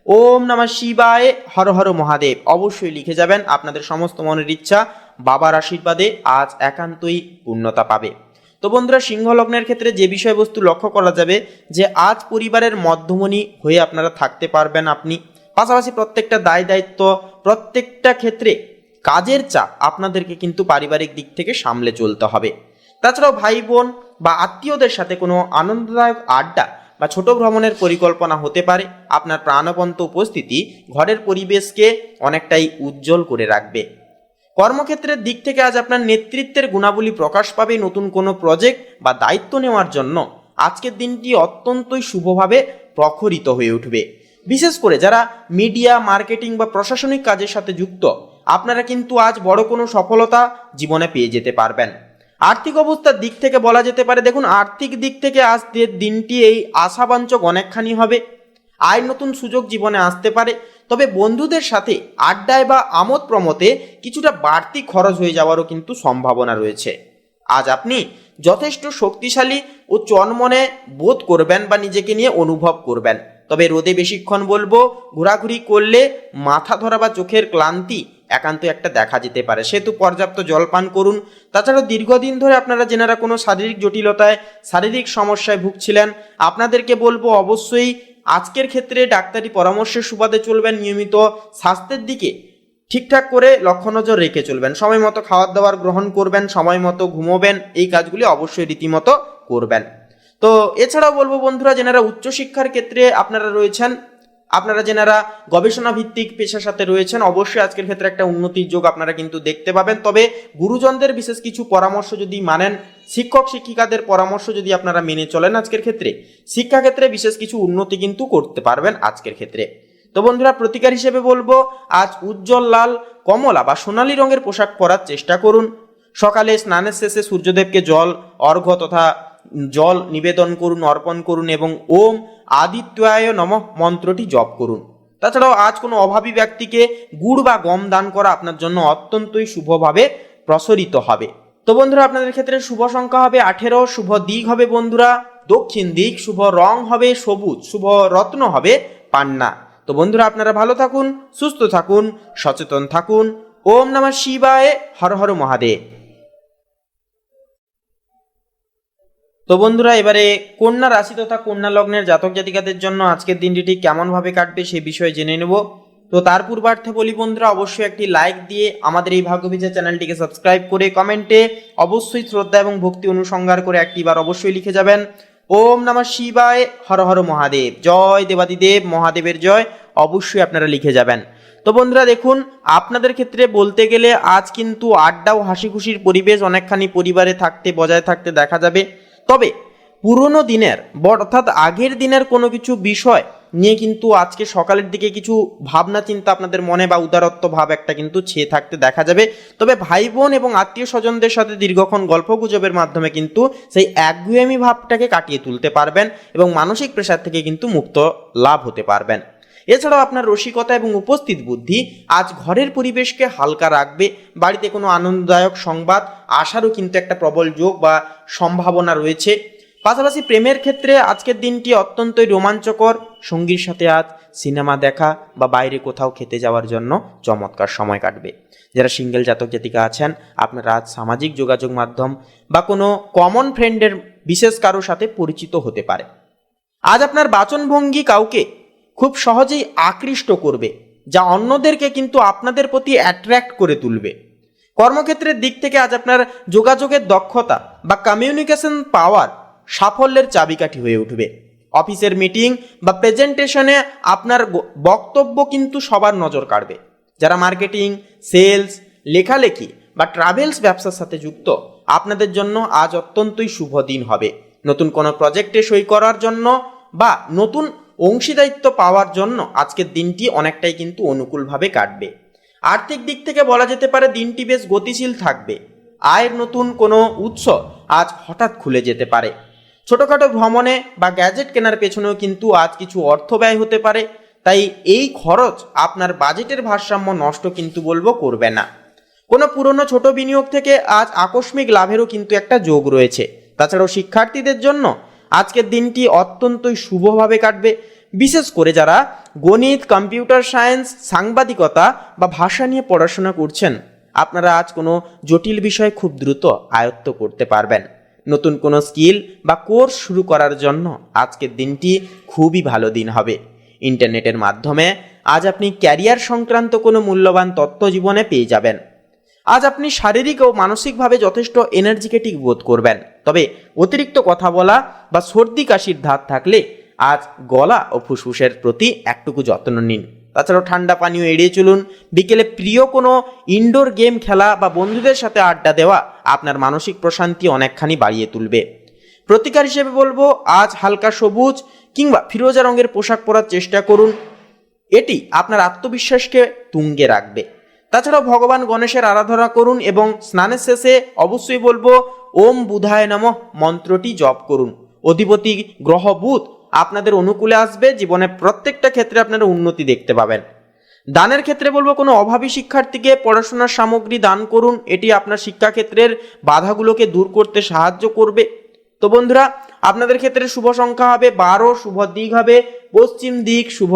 ওম নমঃ শিবায়, হর হর মহাদেব। অবশ্যই লিখে যাবেন। আপনাদের সমস্ত মনের ইচ্ছা বাবার আশীর্বাদে আজ একান্তই পূর্ণতা পাবে। তো বন্ধুরা, সিংহ লগ্নের ক্ষেত্রে যে বিষয়বস্তু লক্ষ্য করা যাবে যে আজ পরিবারের মধ্যমণি হয়ে আপনারা থাকতে পারবেন। আপনি পাশাপাশি প্রত্যেকটা দায় দায়িত্ব, প্রত্যেকটা ক্ষেত্রে কাজের চাপ আপনাদেরকে কিন্তু পারিবারিক দিক থেকে সামলে চলতে হবে। তাছাড়াও ভাই বোন বা আত্মীয়দের সাথে কোনো আনন্দদায়ক আড্ডা বা ছোট ভ্রমণের পরিকল্পনা হতে পারে। আপনার প্রাণবন্ত উপস্থিতি ঘরের পরিবেশকে অনেকটাই উজ্জ্বল করে রাখবে। কর্মক্ষেত্রের দিক থেকে আজ আপনার নেতৃত্বের গুণাবলী প্রকাশ পাবে। নতুন কোনো প্রজেক্ট বা দায়িত্ব নেওয়ার জন্য আজকের দিনটি অত্যন্তই শুভভাবে প্রখরিত হয়ে উঠবে। বিশেষ করে যারা মিডিয়া, মার্কেটিং বা প্রশাসনিক কাজের সাথে যুক্ত, আপনারা কিন্তু আজ বড় কোনো সফলতা জীবনে পেয়ে যেতে পারবেন। আর্থিক অবস্থার দিক থেকে বলা যেতে পারে, দেখুন আর্থিক দিক থেকে আজকের দিনটি এই আশাবাঞ্চক অনেকখানি হবে। আয় নতুন সুযোগ জীবনে আসতে পারে, তবে বন্ধুদের সাথে আড্ডায় বা আমোদ প্রমোদে কিছুটা বাড়তি খরচ হয়ে যাওয়ারও কিন্তু সম্ভাবনা রয়েছে। আজ আপনি যথেষ্ট শক্তিশালী ও চনমনে বোধ করবেন বা নিজেকে নিয়ে অনুভব করবেন। তবে রোদে বেশিক্ষণ বলবো ঘোরাঘুরি করলে মাথা ধরা বা চোখের ক্লান্তি একান্ত একটা দেখা যেতে পারে, সেহেতু পর্যাপ্ত জল পান করুন। তাছাড়াও দীর্ঘদিন ধরে আপনারা যেনারা কোনো শারীরিক জটিলতায়, শারীরিক সমস্যায় ভুগছিলেন, আপনাদেরকে বলবো অবশ্যই আজকের ক্ষেত্রে ডাক্তারি পরামর্শের সুবাদে চলবেন। নিয়মিত স্বাস্থ্যের দিকে ঠিকঠাক করে লক্ষ্য নজর রেখে চলবেন। সময় মতো খাবার দাবার গ্রহণ করবেন, সময় মতো ঘুমোবেন। এই কাজগুলি অবশ্যই রীতিমতো করবেন। তো এছাড়াও বলবো বন্ধুরা, যেনারা উচ্চশিক্ষার ক্ষেত্রে আপনারা রয়েছেন, আপনারা যেনারা গবেষণা ভিত্তিক পেশার সাথে রয়েছেন, অবশ্যই আজকের ক্ষেত্রে একটা উন্নতির যোগ আপনারা কিন্তু দেখতে পাবেন। তবে গুরুজনদের বিশেষ কিছু পরামর্শ যদি মানেন, শিক্ষক শিক্ষিকাদের পরামর্শ যদি আপনারা মেনে চলেন, আজকের ক্ষেত্রে শিক্ষাক্ষেত্রে বিশেষ কিছু উন্নতি কিন্তু করতে পারবেন আজকের ক্ষেত্রে। তো বন্ধুরা, প্রতিকার হিসেবে বলবো আজ উজ্জ্বল লাল, কমলা বা সোনালী রঙের পোশাক পরার চেষ্টা করুন। সকালে স্নানের শেষে সূর্যদেবকে জল অর্ঘ্য তথা জল নিবেদন করুন, অর্পণ করুন এবং ওম আদিত্যায় নমঃ মন্ত্রটি জপ করুন। তাছাড়াও আজ কোনো অভাবী ব্যক্তিকে গুড় বা গম দান করা আপনার জন্য অত্যন্তই শুভভাবে প্রসারিত হবে। তো বন্ধুরা আপনাদের ক্ষেত্রে শুভ সংখ্যা হবে 18, শুভ দিক হবে বন্ধুরা দক্ষিণ দিক, শুভ রং হবে সবুজ, শুভ রত্ন হবে পান্না। তো বন্ধুরা আপনারা ভালো থাকুন, সুস্থ থাকুন, সচেতন থাকুন। ওম নমঃ শিবায়, হর হর মহাদেব। তো বন্ধুরা এবারে কন্যা রাশি তথা কন্যা লগ্নের জাতক জাতিকাদের জন্য আজকের দিনটি ঠিক কেমনভাবে কাটবে সে বিষয়ে জেনে নেব। তো তার পূর্বার্থে বলি বন্ধুরা, অবশ্যই একটি লাইক দিয়ে আমাদের এই ভাগ্যবিচার চ্যানেলটিকে সাবস্ক্রাইব করে কমেন্টে অবশ্যই শ্রদ্ধা এবং ভক্তি অনুসংহার করে একটিবার অবশ্যই লিখে যাবেন ওম নমঃ শিবায়, হর হর মহাদেব, জয় দেবাদিদেব মহাদেবের জয়, অবশ্যই আপনারা লিখে যাবেন। তো বন্ধুরা দেখুন, আপনাদের ক্ষেত্রে বলতে গেলে আজ কিন্তু আড্ডা ও হাসি খুশির পরিবেশ অনেকখানি পরিবারে থাকতে বজায় থাকতে দেখা যাবে। তবে পুরনো দিনের অর্থাৎ আগের দিনের কোনো কিছু বিষয় নিয়ে কিন্তু আজকে সকালের দিকে কিছু ভাবনা চিন্তা আপনাদের মনে বা উদারত্ব ভাব একটা কিন্তু ছেয়ে থাকতে দেখা যাবে। তবে ভাই বোন এবং আত্মীয় স্বজনদের সাথে দীর্ঘক্ষণ গল্প গুজবের মাধ্যমে কিন্তু সেই একগুঁয়েমি ভাবটাকে কাটিয়ে তুলতে পারবেন এবং মানসিক প্রেশার থেকে কিন্তু মুক্ত লাভ হতে পারবেন। এছাড়াও আপনার রসিকতা এবং উপস্থিত বুদ্ধি আজ ঘরের পরিবেশকে হালকা রাখবে। বাড়িতে কোনো আনন্দদায়ক সংবাদ আসারও কিন্তু একটা প্রবল যোগ বা সম্ভাবনা রয়েছে। পাশাপাশি প্রেমের ক্ষেত্রে আজকের দিনটি অত্যন্তই রোমাঞ্চকর। সঙ্গীর সাথে আজ সিনেমা দেখা বা বাইরে কোথাও খেতে যাওয়ার জন্য চমৎকার সময় কাটবে। যারা সিঙ্গেল জাতক জাতিকা আছেন, আপনারা আজ সামাজিক যোগাযোগ মাধ্যম বা কোনো কমন ফ্রেন্ডের বিশেষ কারোর সাথে পরিচিত হতে পারে। আজ আপনার বাচনভঙ্গি কাউকে খুব সহজেই আকৃষ্ট করবে, যা অন্যদেরকে কিন্তু আপনাদের প্রতি অ্যাট্রাক্ট করে তুলবে। কর্মক্ষেত্রের দিক থেকে আজ আপনার যোগাযোগের দক্ষতা বা কমিউনিকেশন পাওয়ার সাফল্যের চাবিকাঠি হয়ে উঠবে। অফিসের মিটিং বা প্রেজেন্টেশনে আপনার বক্তব্য কিন্তু সবার নজর কাড়বে। যারা মার্কেটিং, সেলস, লেখালেখি বা ট্রাভেলস ব্যবসার সাথে যুক্ত, আপনাদের জন্য আজ অত্যন্তই শুভ দিন হবে। নতুন কোনো প্রজেক্টে সই করার জন্য বা নতুন অংশীদারিত্ব পাওয়ার জন্য আজকের দিনটি অনেকটাই কিন্তু অনুকূলভাবে কাটবে। আর্থিক দিক থেকে বলা যেতে পারে দিনটি বেশ গতিশীল থাকবে। আয়ের নতুন কোনো উৎস আজ হঠাৎ খুলে যেতে পারে। ছোটোখাটো ভ্রমণে বা গ্যাজেট কেনার পেছনেও কিন্তু আজ কিছু অর্থ ব্যয় হতে পারে। তাই এই খরচ আপনার বাজেটের ভারসাম্য নষ্ট কিন্তু করবে না। কোনো পুরনো ছোট বিনিয়োগ থেকে আজ আকস্মিক লাভেরও কিন্তু একটা যোগ রয়েছে। তাছাড়াও শিক্ষার্থীদের জন্য আজকের দিনটি অত্যন্তই শুভভাবে কাটবে। বিশেষ করে যারা গণিত, কম্পিউটার সায়েন্স, সাংবাদিকতা বা ভাষা নিয়ে পড়াশোনা করছেন, আপনারা আজ কোনো জটিল বিষয় খুব দ্রুত আয়ত্ত করতে পারবেন। নতুন কোনো স্কিল বা কোর্স শুরু করার জন্য আজকের দিনটি খুবই ভালো দিন হবে। ইন্টারনেটের মাধ্যমে আজ আপনি ক্যারিয়ার সংক্রান্ত কোনো মূল্যবান তথ্য জীবনে পেয়ে যাবেন। আজ আপনি শারীরিক ও মানসিকভাবে যথেষ্ট এনার্জিকেটিক বোধ করবেন। তবে অতিরিক্ত কথা বলা বা সর্দি কাশির ধাত থাকলে আজ গলা ও ফুসফুসের প্রতি একটুকু যত্ন নিন। তাছাড়াও ঠান্ডা পানীয় এড়িয়ে চলুন। বিকেলে প্রিয় কোনো ইনডোর গেম খেলা বা বন্ধুদের সাথে আড্ডা দেওয়া আপনার মানসিক প্রশান্তি অনেকখানি বাড়িয়ে তুলবে। প্রতিকার হিসেবে বলবো, আজ হালকা সবুজ কিংবা ফিরোজা রঙের পোশাক পরার চেষ্টা করুন। এটি আপনার আত্মবিশ্বাসকে তুঙ্গে রাখবে। তাছাড়াও ভগবান গণেশের আরাধনা করুন এবং স্নানের শেষে অবশ্যই বলবো ওম বুধায় নমঃ মন্ত্রটি জপ করুন। অধিপতি গ্রহ বুধ আপনাদের অনুকূলে আসবে। জীবনের প্রত্যেকটা ক্ষেত্রে আপনারা উন্নতি দেখতে পাবেন। দানের ক্ষেত্রে বলবো কোনো অভাবী শিক্ষার্থীকে পড়াশোনার সামগ্রী দান করুন। এটি আপনার শিক্ষাক্ষেত্রের বাধাগুলোকে দূর করতে সাহায্য করবে। তো বন্ধুরা আপনাদের ক্ষেত্রে শুভ সংখ্যা হবে 12, শুভ দিক হবে পশ্চিম দিক, শুভ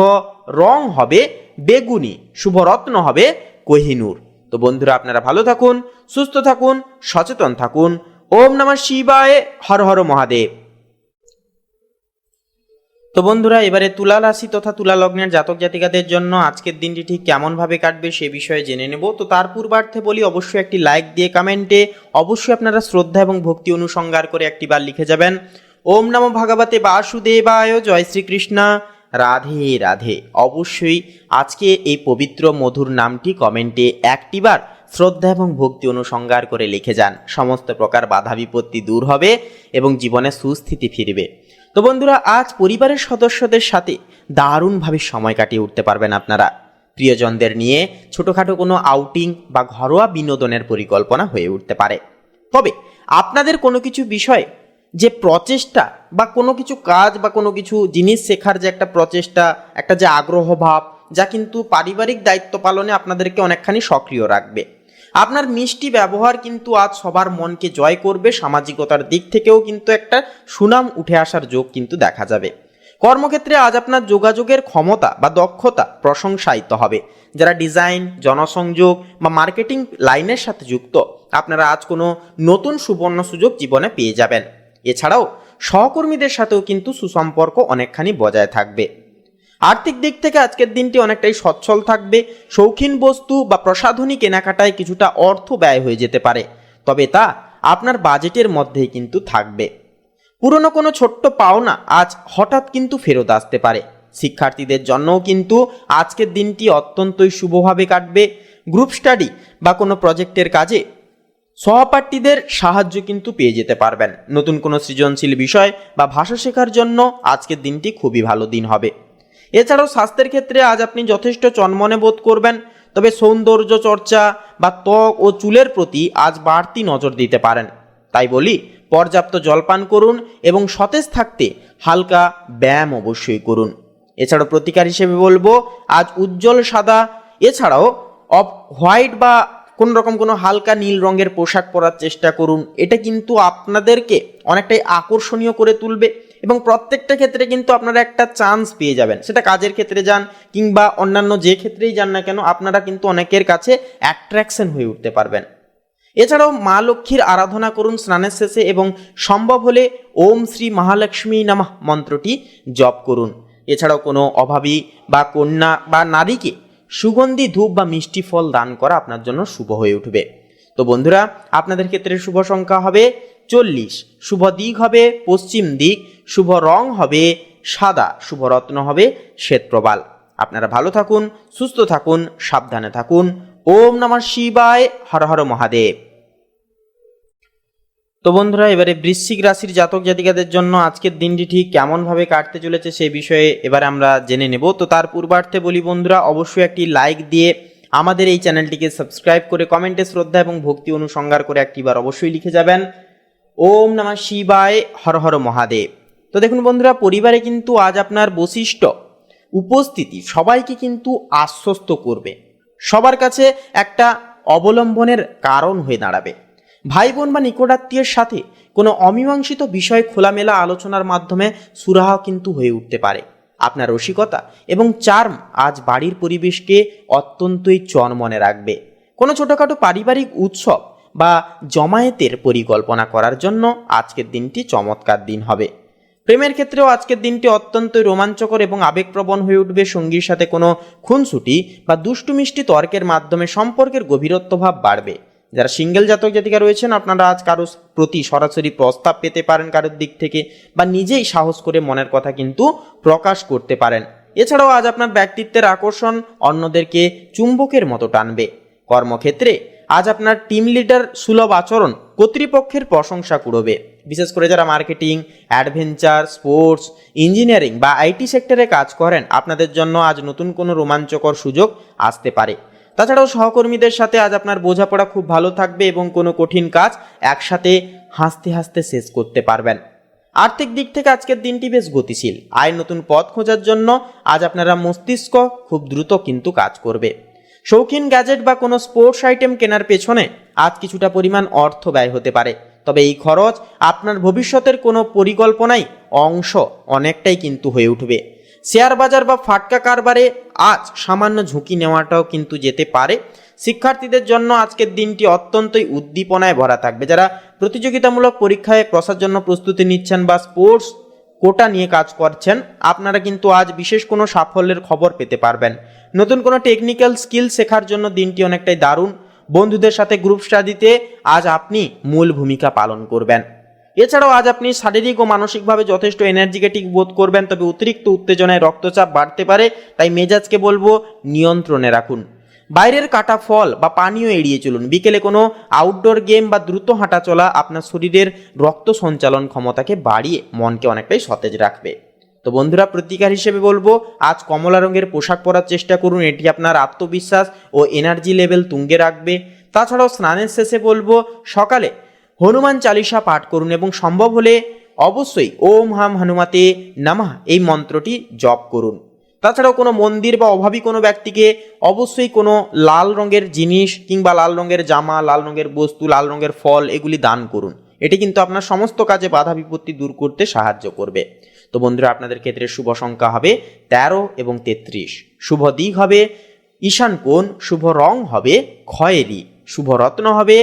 রং হবে বেগুনি, শুভ রত্ন হবে কোহিনূর। তো বন্ধুরা আপনারা ভালো থাকুন, সুস্থ থাকুন, সচেতন থাকুন। ওম নমঃ শিবায়, হর হর মহাদেব। তো বন্ধুরা এবারে তুলা রাশি তথা তুলা লগ্নের জাতক জাতিকাদের জন্য আজকের দিনটি ঠিক কেমনভাবে কাটবে সে বিষয়ে জেনে নেব। তো তার পূর্বার্থে বলি, অবশ্যই একটি লাইক দিয়ে কমেন্টে অবশ্যই আপনারা শ্রদ্ধা এবং ভক্তি অনুসংহার করে একটিবার লিখে যাবেন ওম নমো ভগবতে বাসুদেবায়, জয় শ্রীকৃষ্ণ, রাধে রাধে। অবশ্যই আজকে এই পবিত্র মধুর নামটি কমেন্টে একটিবার শ্রদ্ধা এবং ভক্তি অনুসংহার করে লিখে যান। সমস্ত প্রকার বাধা বিপত্তি দূর হবে এবং জীবনে সুস্থিতি ফিরবে। তো বন্ধুরা আজ পরিবারের সদস্যদের সাথে দারুণভাবে সময় কাটিয়ে উঠতে পারবেন আপনারা। প্রিয়জনদের নিয়ে ছোটোখাটো কোনো আউটিং বা ঘরোয়া বিনোদনের পরিকল্পনা হয়ে উঠতে পারে। তবে আপনাদের কোনো কিছু বিষয় যে প্রচেষ্টা বা কোনো কিছু কাজ বা কোনো কিছু জিনিস শেখার যে একটা প্রচেষ্টা, একটা যে আগ্রহ ভাব, যা কিন্তু পারিবারিক দায়িত্ব পালনে আপনাদেরকে অনেকখানি সক্রিয় রাখবে। আপনার মিষ্টি ব্যবহার কিন্তু আজ সবার মনকে জয় করবে। সামাজিকতার দিক থেকেও কিন্তু একটা সুনাম উঠে আসার যোগ কিন্তু দেখা যাবে। কর্মক্ষেত্রে আজ আপনার যোগাযোগের ক্ষমতা বা দক্ষতা প্রশংসায়িত হবে। যারা ডিজাইন, জনসংযোগ বা মার্কেটিং লাইনের সাথে যুক্ত, আপনারা আজ কোনো নতুন সুবর্ণ সুযোগ জীবনে পেয়ে যাবেন। এছাড়াও সহকর্মীদের সাথেও কিন্তু সুসম্পর্ক অনেকখানি বজায় থাকবে। আর্থিক দিক থেকে আজকের দিনটি অনেকটাই সচ্ছল থাকবে। শৌখিন বস্তু বা প্রসাধনী কেনাকাটায় কিছুটা অর্থ ব্যয় হয়ে যেতে পারে, তবে তা আপনার বাজেটের মধ্যেই কিন্তু থাকবে। পুরনো কোনো ছোট্ট পাওনা আজ হঠাৎ কিন্তু ফেরত আসতে পারে। শিক্ষার্থীদের জন্যও কিন্তু আজকের দিনটি অত্যন্তই শুভভাবে কাটবে। গ্রুপ স্টাডি বা কোনো প্রজেক্টের কাজে সহপাঠীদের সাহায্য কিন্তু পেয়ে যেতে পারবেন। নতুন কোনো সৃজনশীল বিষয় বা ভাষা শেখার জন্য আজকের দিনটি খুবই ভালো দিন হবে। এছাড়াও স্বাস্থ্যের ক্ষেত্রে আজ আপনি যথেষ্ট চনমনে বোধ করবেন, তবে সৌন্দর্য চর্চা বা ত্বক ও চুলের প্রতি আজ বাড়তি নজর দিতে পারেন। তাই বলি, পর্যাপ্ত জলপান করুন এবং সতেজ থাকতে হালকা ব্যায়াম অবশ্যই করুন। এছাড়াও প্রতিকার হিসেবে বলবো, আজ উজ্জ্বল সাদা এছাড়াও অফ হোয়াইট বা কোনো হালকা নীল রঙের পোশাক পরার চেষ্টা করুন। এটা কিন্তু আপনাদেরকে অনেকটাই আকর্ষণীয় করে তুলবে এবং প্রত্যেকটা ক্ষেত্রে কিন্তু আপনারা একটা চান্স পেয়ে যাবেন। সেটা কাজের ক্ষেত্রে যান কিংবা অন্যান্য যে ক্ষেত্রেই যান না কেন, আপনারা কিন্তু অনেকের কাছে অ্যাট্রাকশন হয়ে উঠতে পারবেন। এছাড়াও মা লক্ষ্মীর আরাধনা করুন স্নানের শেষে এবং সম্ভব হলে ওম শ্রী মহালক্ষ্মী নমঃ মন্ত্রটি জপ করুন। এছাড়াও কোনো অভাবী বা কন্যা বা নারীকে সুগন্ধি ধূপ বা মিষ্টি ফল দান করা আপনার জন্য শুভ হয়ে উঠবে। তো বন্ধুরা, আপনাদের ক্ষেত্রে শুভ সংখ্যা হবে 40, শুভ দিক হবে পশ্চিম দিক, শুভ রং হবে সাদা, শুভ রত্ন হবে শ্বেতপ্রবাল। আপনারা ভালো থাকুন, সুস্থ থাকুন, সাবধানে থাকুন। ওম নমঃ শিবায়, হর হর মহাদেব। তো বন্ধুরা, এবারে বৃশ্চিক রাশির জাতক জাতিকাদের জন্য আজকের দিনটি ঠিক কেমনভাবে কাটতে চলেছে সেই বিষয়ে এবার আমরা জেনে নেব। তো তার পূর্বার্থে বলি বন্ধুরা, অবশ্যই একটি লাইক দিয়ে আমাদের এই চ্যানেলটিকে সাবস্ক্রাইব করে কমেন্টে শ্রদ্ধা এবং ভক্তি অনুসংহার করে একটিবার অবশ্যই লিখে যাবেন ওম নমঃ শিবায়, হর হর মহাদেব। তো দেখুন বন্ধুরা, পরিবারে কিন্তু আজ আপনার বৈশিষ্ট্য উপস্থিতি সবাইকে কিন্তু আশ্বস্ত করবে, সবার কাছে একটা অবলম্বনের কারণ হয়ে দাঁড়াবে। ভাই বোন বা নিকটাত্মীয়ের সাথে কোনো অমীমাংসিত বিষয় খোলামেলা আলোচনার মাধ্যমে সুরাহা কিন্তু হয়ে উঠতে পারে। আপনার রসিকতা এবং চার্ম আজ বাড়ির পরিবেশকে অত্যন্তই চনমনে রাখবে। কোনো ছোটোখাটো পারিবারিক উৎসব বা জমায়েতের পরিকল্পনা করার জন্য আজকের দিনটি চমৎকার দিন হবে। প্রেমের ক্ষেত্রেও আজকের দিনটি অত্যন্তই রোমাঞ্চকর এবং আবেগপ্রবণ হয়ে উঠবে। সঙ্গীর সাথে কোনো খুনসুটি বা দুষ্টু মিষ্টি তর্কের মাধ্যমে সম্পর্কের গভীরত্বভাব বাড়বে। যারা সিঙ্গেল জাতক জাতিকা রয়েছেন, আপনারা আজ কারোর প্রতি সরাসরি প্রস্তাব পেতে পারেন কারোর দিক থেকে, বা নিজেই সাহস করে মনের কথা কিন্তু প্রকাশ করতে পারেন। এছাড়াও আজ আপনার ব্যক্তিত্বের আকর্ষণ অন্যদেরকে চুম্বকের মতো টানবে। কর্মক্ষেত্রে আজ আপনার টিম লিডার সুলভ আচরণ কর্তৃপক্ষের প্রশংসা কুড়বে। বিশেষ করে যারা মার্কেটিং, অ্যাডভেঞ্চার, স্পোর্টস, ইঞ্জিনিয়ারিং বা আইটি সেক্টরে কাজ করেন, আপনাদের জন্য আজ নতুন কোনো রোমাঞ্চকর সুযোগ আসতে পারে। তাছাড়াও সহকর্মীদের সাথে আজ আপনার বোঝাপড়া খুব ভালো থাকবে এবং কোনো কঠিন কাজ একসাথে হাসতে হাসতে শেষ করতে পারবেন। আর্থিক দিক থেকে আজকের দিনটি বেশ গতিশীল। আয়ের নতুন পথ খোঁজার জন্য আজ আপনারা মস্তিষ্ক খুব দ্রুত কিন্তু কাজ করবে। শৌখিন গ্যাজেট বা কোনো স্পোর্টস আইটেম কেনার পেছনে আজ কিছুটা পরিমাণ অর্থ ব্যয় হতে পারে, তবে এই খরচ আপনার ভবিষ্যতের কোনো পরিকল্পনায় অংশ অনেকটাই কিন্তু হয়ে উঠবে। শেয়ার বাজার বা ফাটকা কারবারে আজ সামান্য ঝুঁকি নেওয়াটাও কিন্তু যেতে পারে। শিক্ষার্থীদের জন্য আজকের দিনটি অত্যন্তই উদ্দীপনায় ভরা থাকবে। যারা প্রতিযোগিতামূলক পরীক্ষায় বসার জন্য প্রস্তুতি নিচ্ছেন বা স্পোর্টস কোটা নিয়ে কাজ করছেন, আপনারা কিন্তু আজ বিশেষ কোনো সাফল্যের খবর পেতে পারবেন। নতুন কোনো টেকনিক্যাল স্কিল শেখার জন্য দিনটি অনেকটাই দারুণ। বন্ধুদের সাথে গ্রুপ স্টাডিতে আজ আপনি মূল ভূমিকা পালন করবেন। এছাড়াও আজ আপনি শারীরিক ও মানসিকভাবে যথেষ্ট এনার্জেটিক বোধ করবেন, তবে অতিরিক্ত উত্তেজনায় রক্তচাপ বাড়তে পারে, তাই মেজাজকে বলবো নিয়ন্ত্রণে রাখুন। বাইরের কাটা ফল বা পানীয় এড়িয়ে চলুন। বিকেলে কোনো আউটডোর গেম বা দ্রুত হাঁটা চলা আপনার শরীরের রক্ত সঞ্চালন ক্ষমতাকে বাড়িয়ে মনকে অনেকটাই সতেজ রাখবে। তো বন্ধুরা, প্রতিকার হিসেবে বলবো, আজ কমলা রঙের পোশাক পরার চেষ্টা করুন। এটি আপনার আত্মবিশ্বাস ও এনার্জি লেভেল তুঙ্গে রাখবে। তাছাড়াও স্নানের শেষে বলবো, সকালে হনুমান চালিসা পাঠ করুন এবং সম্ভব হলে অবশ্যই ওম হাম হনুমাতে নমঃ এই মন্ত্রটি জপ করুন। তাছাড়াও কোনো মন্দির বা অভাবী কোনো ব্যক্তিকে অবশ্যই কোনো লাল রঙের জিনিস কিংবা লাল রঙের জামা, লাল রঙের বস্তু, লাল রঙের ফল এগুলি দান করুন। এটি কিন্তু আপনার সমস্ত কাজে বাধা বিপত্তি দূর করতে সাহায্য করবে। তো বন্ধুরা, আপনাদের ক্ষেত্রে শুভ সংখ্যা হবে 13 এবং 33। শুভ দিক হবে ঈশান কোণ, শুভ রং হবে খয়েরি, শুভ রত্ন হবে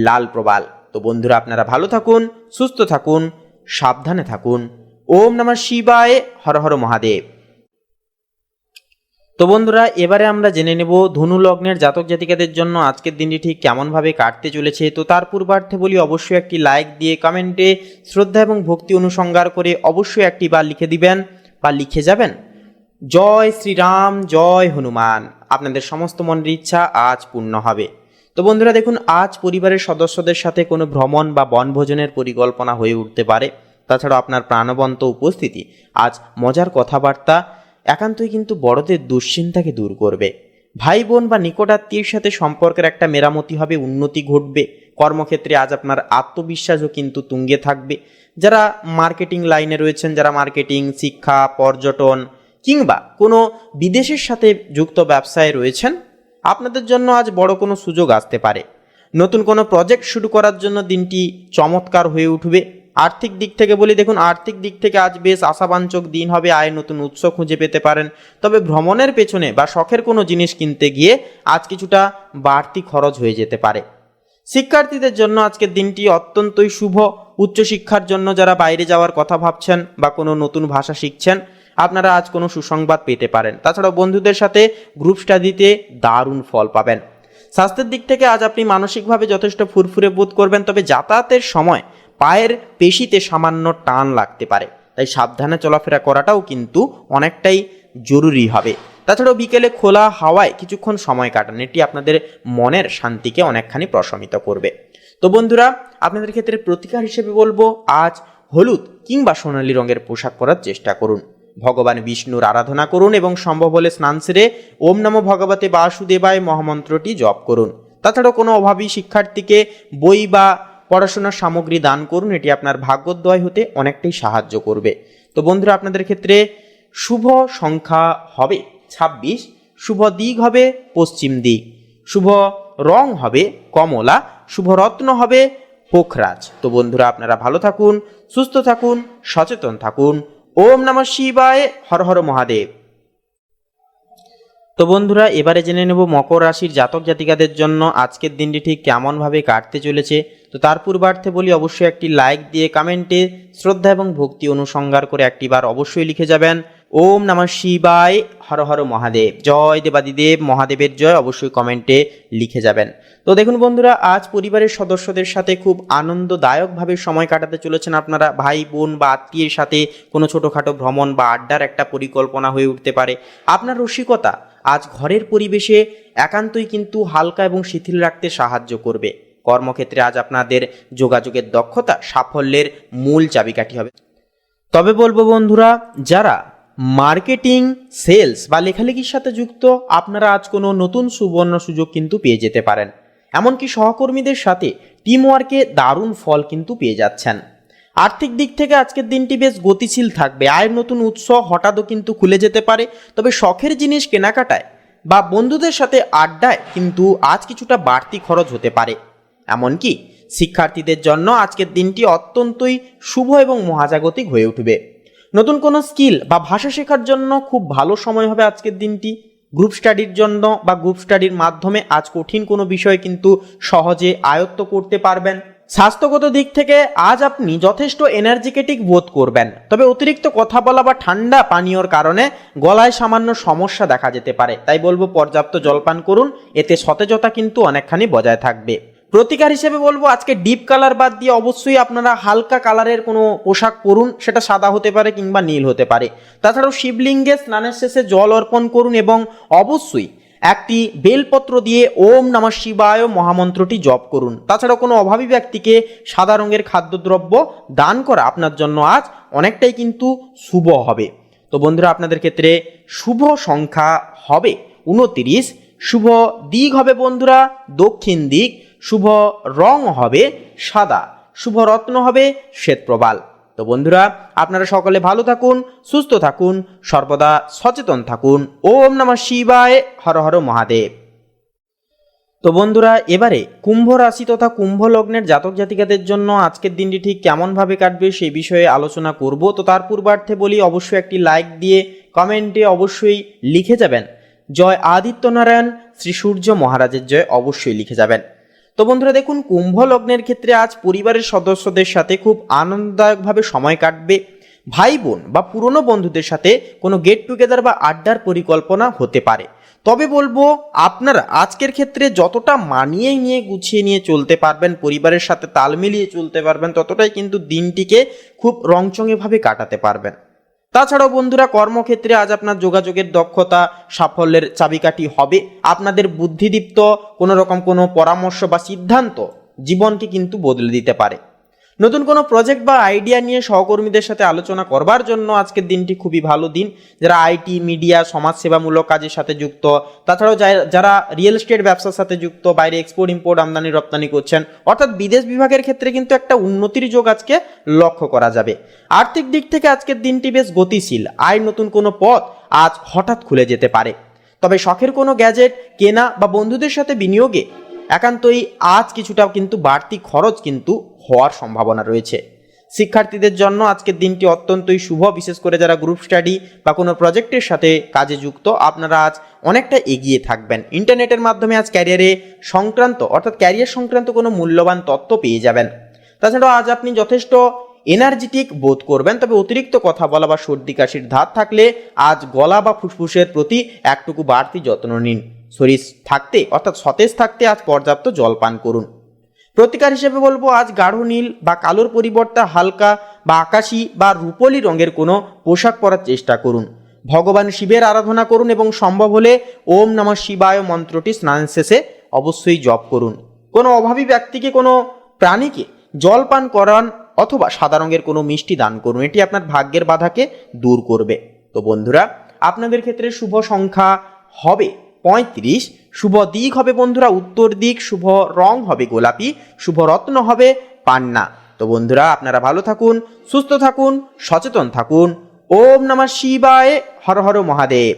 লাল প্রবাল। তো বন্ধুরা, আপনারা ভালো থাকুন, সুস্থ থাকুন, সাবধানে থাকুন। ওম নমঃ শিবায়, হর হর মহাদেব। তো বন্ধুরা, এবারে আমরা জেনে নেব ধনু লগ্নের জাতক জাতিকাদের জন্য আজকের দিনটি ঠিক কেমনভাবে কাটতে চলেছে। তো তার পূর্বার্থে বলি, অবশ্যই একটি লাইক দিয়ে কমেন্টে শ্রদ্ধা এবং ভক্তি অনুসঙ্গার করে অবশ্যই একটি বার লিখে দিবেন বা লিখে যাবেন, জয় শ্রীরাম, জয় হনুমান। আপনাদের সমস্ত মনের ইচ্ছা আজ পূর্ণ হবে। তো বন্ধুরা দেখুন, আজ পরিবারের সদস্যদের সাথে কোনো ভ্রমণ বা বনভোজনের পরিকল্পনা হয়ে উঠতে পারে। তাছাড়া আপনার প্রাণবন্ত উপস্থিতি আজ মজার কথাবার্তা একান্তই কিন্তু বড়দের দুশ্চিন্তাকে দূর করবে। ভাই বোন বা নিকটাত্মীয়ের সাথে সম্পর্কের একটা মেরামতি হবে, উন্নতি ঘটবে। কর্মক্ষেত্রে আজ আপনার আত্মবিশ্বাসও কিন্তু তুঙ্গে থাকবে। যারা মার্কেটিং লাইনে রয়েছেন, যারা মার্কেটিং, শিক্ষা, পর্যটন কিংবা কোনো বিদেশের সাথে যুক্ত ব্যবসায় রয়েছেন, আপনাদের জন্য আজ বড় কোনো সুযোগ আসতে পারে। নতুন কোনো প্রজেক্ট শুরু করার জন্য দিনটি চমৎকার হয়ে উঠবে। আর্থিক দিক থেকে বলি, দেখুন আর্থিক দিক থেকে আজ বেশ আশাবাঞ্ছক দিন হবে। আয়ের নতুন উৎস খুঁজে পেতে পারেন। তবে ভ্রমণের পেছনে বা শখের কোনো জিনিস কিনতে গিয়ে আজ কিছুটা বাড়তি খরচ হয়ে যেতে পারে। শিক্ষার্থীদের জন্য আজকের দিনটি অত্যন্তই শুভ। উচ্চশিক্ষার জন্য যারা বাইরে যাওয়ার কথা ভাবছেন বা কোনো নতুন ভাষা শিখছেন, আপনারা আজ কোনো সুসংবাদ পেতে পারেন। তাছাড়াও বন্ধুদের সাথে গ্রুপ স্টাডিতে দারুণ ফল পাবেন। স্বাস্থ্যের দিক থেকে আজ আপনি মানসিকভাবে যথেষ্ট ফুরফুরে বোধ করবেন। তবে যাতায়াতের সময় পায়ের পেশিতে সামান্য টান লাগতে পারে, তাই সাবধানে চলাফেরা করাটাও কিন্তু অনেকটাই জরুরি হবে। তাছাড়াও বিকেলে খোলা হাওয়ায় কিছুক্ষণ সময় কাটান, এটি আপনাদের মনের শান্তিকে অনেকখানি প্রশমিত করবে। তো বন্ধুরা, আপনাদের ক্ষেত্রে প্রতিকার হিসেবে বলবো, আজ হলুদ কিংবা সোনালী রঙের পোশাক পরার চেষ্টা করুন। ভগবান বিষ্ণুর আরাধনা করুন এবং সম্ভব হলে স্নান সেরে ওম নমো ভগবতে বাসুদেবায় মহামন্ত্রটি জপ করুন। তাছাড়াও কোনো অভাবী শিক্ষার্থীকে বই বা পড়াশোনার সামগ্রী দান করুন, এটি আপনার ভাগ্যোদয় হতে অনেকটাই সাহায্য করবে। তো বন্ধুরা, আপনাদের ক্ষেত্রে শুভ সংখ্যা হবে 26, শুভ দিক হবে পশ্চিম দিক, শুভ রং হবে কমলা, শুভ রত্ন হবে পোখরাজ। তো বন্ধুরা, আপনারা ভালো থাকুন, সুস্থ থাকুন, সচেতন থাকুন। ওম নমঃ শিবায়, হর হর মহাদেব। তো বন্ধুরা, এবারে জেনে নেব মকর রাশির জাতক জাতিকাদের জন্য আজকের দিনটি ঠিক কেমনভাবে কাটতে চলেছে। তো তার পূর্বার্থে বলি, অবশ্যই একটি লাইক দিয়ে কমেন্টে শ্রদ্ধা এবং ভক্তি অনুসঙ্গার করে একটিবার অবশ্যই লিখে যাবেন, ওম নমঃ শিবায়, হর হর মহাদেব। জয় দেবাদিদেব মহাদেবের জয় অবশ্যই কমেন্টে লিখে যাবেন। তো দেখুন বন্ধুরা, আজ পরিবারের সদস্যদের সাথে খুব আনন্দদায়কভাবে সময় কাটাতে চলেছেন আপনারা। ভাই বোন বা আত্মীয়ের সাথে কোনো ছোটোখাটো ভ্রমণ বা আড্ডার একটা পরিকল্পনা হয়ে উঠতে পারে। আপনার রসিকতা আজ ঘরের পরিবেশে একান্তই কিন্তু হালকা এবং শিথিল রাখতে সাহায্য করবে। কর্মক্ষেত্রে আজ আপনাদের যোগাযোগের দক্ষতা সাফল্যের মূল চাবিকাঠি হবে। তবে বলবো বন্ধুরা, যারা মার্কেটিং, সেলস বা লেখালেখির সাথে যুক্ত, আপনারা আজ কোনো নতুন সুবর্ণ সুযোগ কিন্তু পেয়ে যেতে পারেন। এমনকি সহকর্মীদের সাথে টিমওয়ার্কে দারুণ ফল কিন্তু পেয়ে যাচ্ছেন। আর্থিক দিক থেকে আজকের দিনটি বেশ গতিশীল থাকবে। আয়ের নতুন উৎস হঠাৎও কিন্তু খুলে যেতে পারে। তবে শখের জিনিস কেনাকাটায় বা বন্ধুদের সাথে আড্ডায় কিন্তু আজ কিছুটা বাড়তি খরচ হতে পারে। এমনকি শিক্ষার্থীদের জন্য আজকের দিনটি অত্যন্তই শুভ এবং মহাজাগতিক হয়ে উঠবে। নতুন কোনো স্কিল বা ভাষা শেখার জন্য খুব ভালো সময় হবে আজকের দিনটি। গ্রুপ স্টাডির জন্য বা গ্রুপ স্টাডির মাধ্যমে আজ কঠিন কোনো বিষয় কিন্তু সহজে আয়ত্ত করতে পারবেন। স্বাস্থ্যগত দিক থেকে আজ আপনি যথেষ্ট এনার্জেটিক বোধ করবেন। তবে অতিরিক্ত কথা বলা বা ঠান্ডা পানীয়র কারণে গলায় সামান্য সমস্যা দেখা যেতে পারে। তাই বলবো, পর্যাপ্ত জলপান করুন, এতে সতেজতা কিন্তু অনেকখানি বজায় থাকবে। প্রতিকার হিসেবে বলবো, আজকে ডিপ কালার বাদ দিয়ে অবশ্যই আপনারা হালকা কালারের কোনো পোশাক পরুন, সেটা সাদা হতে পারে কিংবা নীল হতে পারে। তাছাড়াও শিবলিঙ্গে স্নানের শেষে জল অর্পণ করুন এবং অবশ্যই একটি বেলপত্র দিয়ে ওম নমঃ শিবায় মহামন্ত্রটি জপ করুন। তাছাড়াও কোনো অভাবী ব্যক্তিকে সাদা রঙের খাদ্যদ্রব্য দান করা আপনার জন্য আজ অনেকটাই কিন্তু শুভ হবে। তো বন্ধুরা, আপনাদের ক্ষেত্রে শুভ সংখ্যা হবে 29, শুভ দিক হবে বন্ধুরা দক্ষিণ দিক, শুভ রং হবে সাদা, শুভ রত্ন হবে শ্বেতপ্রবাল। তো বন্ধুরা, আপনারা সকলে ভালো থাকুন, সুস্থ থাকুন, সর্বদা সচেতন থাকুন। ওম নমঃ শিবায়, হর হর মহাদেব। তো বন্ধুরা, এবারে কুম্ভ রাশি তথা কুম্ভ লগ্নের জাতক জাতিকাদের জন্য আজকের দিনটি ঠিক কেমনভাবে কাটবে সেই বিষয়ে আলোচনা করব। তো তার পূর্বার্থে বলি, অবশ্যই একটি লাইক দিয়ে কমেন্টে অবশ্যই লিখে যাবেন জয় আদিত্যনারায়ণ শ্রী সূর্য মহারাজের জয়, অবশ্যই লিখে যাবেন। তো বন্ধুরা দেখুন, কুম্ভ লগ্নের ক্ষেত্রে আজ পরিবারের সদস্যদের সাথে খুব আনন্দদায়কভাবে সময় কাটবে। ভাই বোন বা পুরনো বন্ধুদের সাথে কোনো গেট টুগেদার বা আড্ডার পরিকল্পনা হতে পারে। তবে বলবো, আপনারা আজকের ক্ষেত্রে যতটা মানিয়ে নিয়ে গুছিয়ে নিয়ে চলতে পারবেন, পরিবারের সাথে তাল মিলিয়ে চলতে পারবেন, ততটাই কিন্তু দিনটিকে খুব রংচঙেভাবে কাটাতে পারবেন। তাছাড়াও বন্ধুরা, কর্মক্ষেত্রে আজ আপনার যোগাযোগের দক্ষতা সাফল্যের চাবিকাঠি হবে। আপনাদের বুদ্ধিদীপ্ত কোনো রকম কোনো পরামর্শ বা সিদ্ধান্ত জীবনকে কিন্তু বদলে দিতে পারে। নতুন কোনো প্রজেক্ট বা আইডিয়া নিয়ে সহকর্মীদের সাথে আলোচনা করবার জন্য আজকের দিনটি খুবই ভালো দিন। যারা আইটি, মিডিয়া, সমাজসেবামূলক কাজের সাথে যুক্ত, তাছাড়াও যারা রিয়েল এস্টেট ব্যবসার সাথে যুক্ত, বাইরে এক্সপোর্ট ইম্পোর্ট আমদানি রপ্তানি করছেন, অর্থাৎ বিদেশ বিভাগের ক্ষেত্রে কিন্তু একটা উন্নতির যোগ আজকে লক্ষ্য করা যাবে। আর্থিক দিক থেকে আজকের দিনটি বেশ গতিশীল। আয় নতুন কোনো পথ আজ হঠাৎ খুলে যেতে পারে। তবে শখের কোনো গ্যাজেট কেনা বা বন্ধুদের সাথে বিনিয়োগে একান্তই আজ কিছুটা কিন্তু বাড়তি খরচ কিন্তু হওয়ার সম্ভাবনা রয়েছে। শিক্ষার্থীদের জন্য আজকের দিনটি অত্যন্তই শুভ, বিশেষ করে যারা গ্রুপ স্টাডি বা কোনো প্রজেক্টের সাথে কাজে যুক্ত, আপনারা আজ অনেকটা এগিয়ে থাকবেন। ইন্টারনেটের মাধ্যমে আজ ক্যারিয়ার সংক্রান্ত কোনো মূল্যবান তথ্য পেয়ে যাবেন। তাছাড়াও আজ আপনি যথেষ্ট এনার্জেটিক বোধ করবেন। তবে অতিরিক্ত কথা বলা বা সর্দি কাশির ধাত থাকলে আজ গলা বা ফুসফুসের প্রতি একটুকু বাড়তি যত্ন নিন। শরীর থাকতে অর্থাৎ সতেজ থাকতে আজ পর্যাপ্ত জল পান করুন। প্রতিকার হিসেবে বলবো, আজ গাঢ় নীল বা কালোর পরিবর্তে হালকা বা আকাশী বা রূপলি রঙের কোনো পোশাক পরার চেষ্টা করুন। ভগবান শিবের আরাধনা করুন এবং সম্ভব হলে ওম নমঃ শিবায় মন্ত্রটি স্নান শেষে অবশ্যই জপ করুন। কোনো অভাবী ব্যক্তিকে, কোনো প্রাণীকে জল পান করান অথবা সাদা রঙের কোনো মিষ্টি দান করুন। এটি আপনার ভাগ্যের বাধাকে দূর করবে। তো বন্ধুরা, আপনাদের ক্ষেত্রে শুভ সংখ্যা হবে 35, শুভ দিক হবে বন্ধুরা উত্তর দিক, শুভ রং হবে গোলাপি, শুভ রত্ন হবে পান্না। তো বন্ধুরা, আপনারা ভালো থাকুন, সুস্থ থাকুন, সচেতন থাকুন। ওম নমঃ শিবায়, হর হর মহাদেব।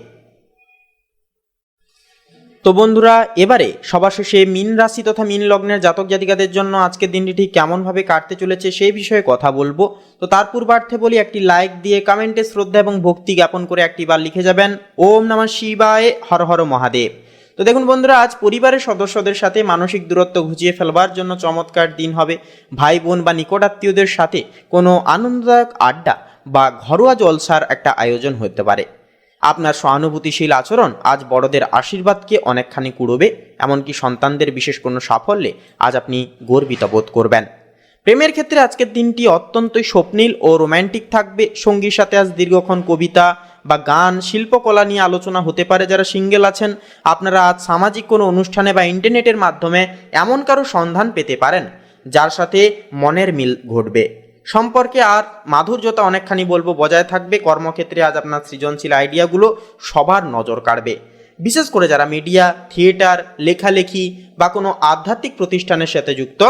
তো বন্ধুরা, এবারে সবার শেষে মীন রাশি তথা মীন লগ্নের জাতক জাতিকাদের জন্য আজকের দিনটি ঠিক কেমনভাবে কাটতে চলেছে সেই বিষয়ে কথা বলবো। তো তার পূর্বার্থে বলি, একটি লাইক দিয়ে কমেন্টে শ্রদ্ধা এবং ভক্তি জ্ঞাপন করে একটি বার লিখে যাবেন ওম নমঃ শিবায়, হর হর মহাদেব। তো দেখুন বন্ধুরা, আজ পরিবারের সদস্যদের সাথে মানসিক দূরত্ব ঘুচিয়ে ফেলবার জন্য চমৎকার দিন হবে। ভাই বোন বা নিকটাত্মীয়দের সাথে কোনো আনন্দদায়ক আড্ডা বা ঘরোয়া জলসার একটা আয়োজন হতে পারে। আপনার সহানুভূতিশীল আচরণ আজ বড়দের আশীর্বাদকে অনেকখানি কুড়বে। এমনকি সন্তানদের বিশেষ কোনো সাফল্যে আজ আপনি গর্বিত বোধ করবেন। প্রেমের ক্ষেত্রে আজকের দিনটি অত্যন্তই স্বপ্নীল ও রোম্যান্টিক থাকবে। সঙ্গীর সাথে আজ দীর্ঘক্ষণ কবিতা বা গান, শিল্পকলা নিয়ে আলোচনা হতে পারে। যারা সিঙ্গেল আছেন, আপনারা আজ সামাজিক কোনো অনুষ্ঠানে বা ইন্টারনেটের মাধ্যমে এমন কারো সন্ধান পেতে পারেন যার সাথে মনের মিল ঘটবে। সম্পর্কে আর মাধুর্যতা অনেকখানি বলবো বজায় থাকবে। কর্মক্ষেত্রে আজ আপনার সৃজনশীল আইডিয়াগুলো সবার নজর কাড়বে। বিশেষ করে যারা মিডিয়া, থিয়েটার, লেখালেখি বা কোনো আধ্যাত্মিক প্রতিষ্ঠানের সাথে যুক্ত,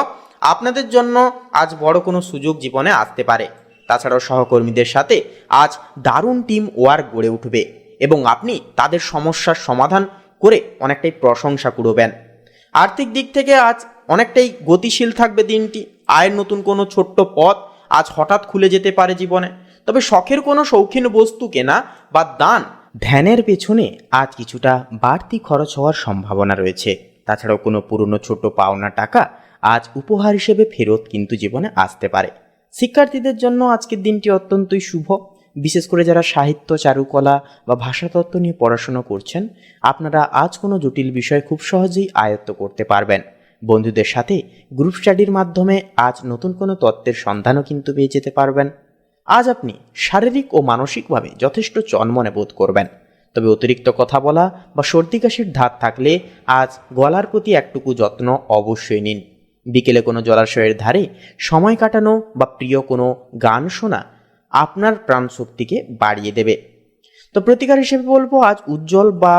আপনাদের জন্য আজ বড় কোনো সুযোগ জীবনে আসতে পারে। তাছাড়াও সহকর্মীদের সাথে আজ দারুণ টিম ওয়ার্ক গড়ে উঠবে এবং আপনি তাদের সমস্যার সমাধান করে অনেকটাই প্রশংসা কুড়োবেন। আর্থিক দিক থেকে আজ অনেকটাই গতিশীল থাকবে দিনটি। আয়ের নতুন কোনো ছোট্ট পথ আজ হঠাৎ খুলে যেতে পারে জীবনে। তবে শখের কোনো শৌখিন বস্তু কেনা বা দান ধ্যানের পেছনে আজ কিছুটা বাড়তি খরচ হওয়ার সম্ভাবনা রয়েছে। তাছাড়াও কোনো পুরনো ছোট পাওনা টাকা আজ উপহার হিসেবে ফেরত কিন্তু জীবনে আসতে পারে। শিক্ষার্থীদের জন্য আজকের দিনটি অত্যন্তই শুভ। বিশেষ করে যারা সাহিত্য, চারুকলা বা ভাষাতত্ত্ব নিয়ে পড়াশোনা করছেন, আপনারা আজ কোনো জটিল বিষয় খুব সহজেই আয়ত্ত করতে পারবেন। বন্ধুদের সাথে গ্রুপ স্টাডির মাধ্যমে আজ নতুন কোনো তত্ত্বের সন্ধানও কিন্তু পেয়ে যেতে পারবেন। আজ আপনি শারীরিক ও মানসিকভাবে যথেষ্ট চনমনে বোধ করবেন। তবে অতিরিক্ত কথা বলা বা সর্দি কাশির ধাত থাকলে আজ গলার প্রতি একটুকু যত্ন অবশ্যই নিন। বিকেলে কোনো জলাশয়ের ধারে সময় কাটানো বা প্রিয় কোনো গান শোনা আপনার প্রাণশক্তিকে বাড়িয়ে দেবে। তো প্রতিকার হিসেবে বলবো, আজ উজ্জ্বল বা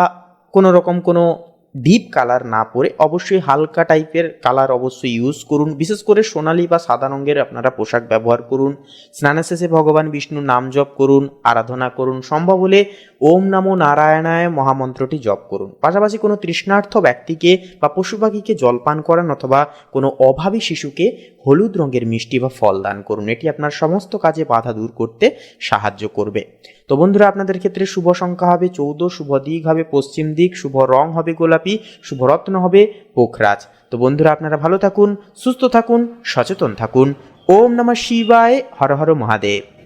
কোনো রকম কোনো ডিপ কালার না পরে অবশ্যই হালকা টাইপের কালার অবশ্যই ইউজ করুন। বিশেষ করে সোনালি বা সাদা রঙের আপনারা পোশাক ব্যবহার করুন। স্নানের শেষে ভগবান বিষ্ণুর নাম জপ করুন, আরাধনা করুন। সম্ভব হলে ওম নমো নারায়ণায় মহামন্ত্রটি জপ করুন। পাশাপাশি কোনো তৃষ্ণার্থ ব্যক্তিকে বা পশু পাখিকে জলপান করান অথবা কোনো অভাবী শিশুকে হলুদ রঙের মিষ্টি বা ফল দান করুন। এটি আপনার সমস্ত কাজে বাধা দূর করতে সাহায্য করবে। তো বন্ধুরা, আপনাদের ক্ষেত্রে শুভ সংখ্যা হবে 14, শুভ দিক হবে পশ্চিম দিক, শুভ রং হবে গোলাপি, শুভ রত্ন হবে পোখরাজ। তো বন্ধুরা, আপনারা ভালো থাকুন, সুস্থ থাকুন, সচেতন থাকুন। ওম নমঃ শিবায়, হর হর মহাদেব।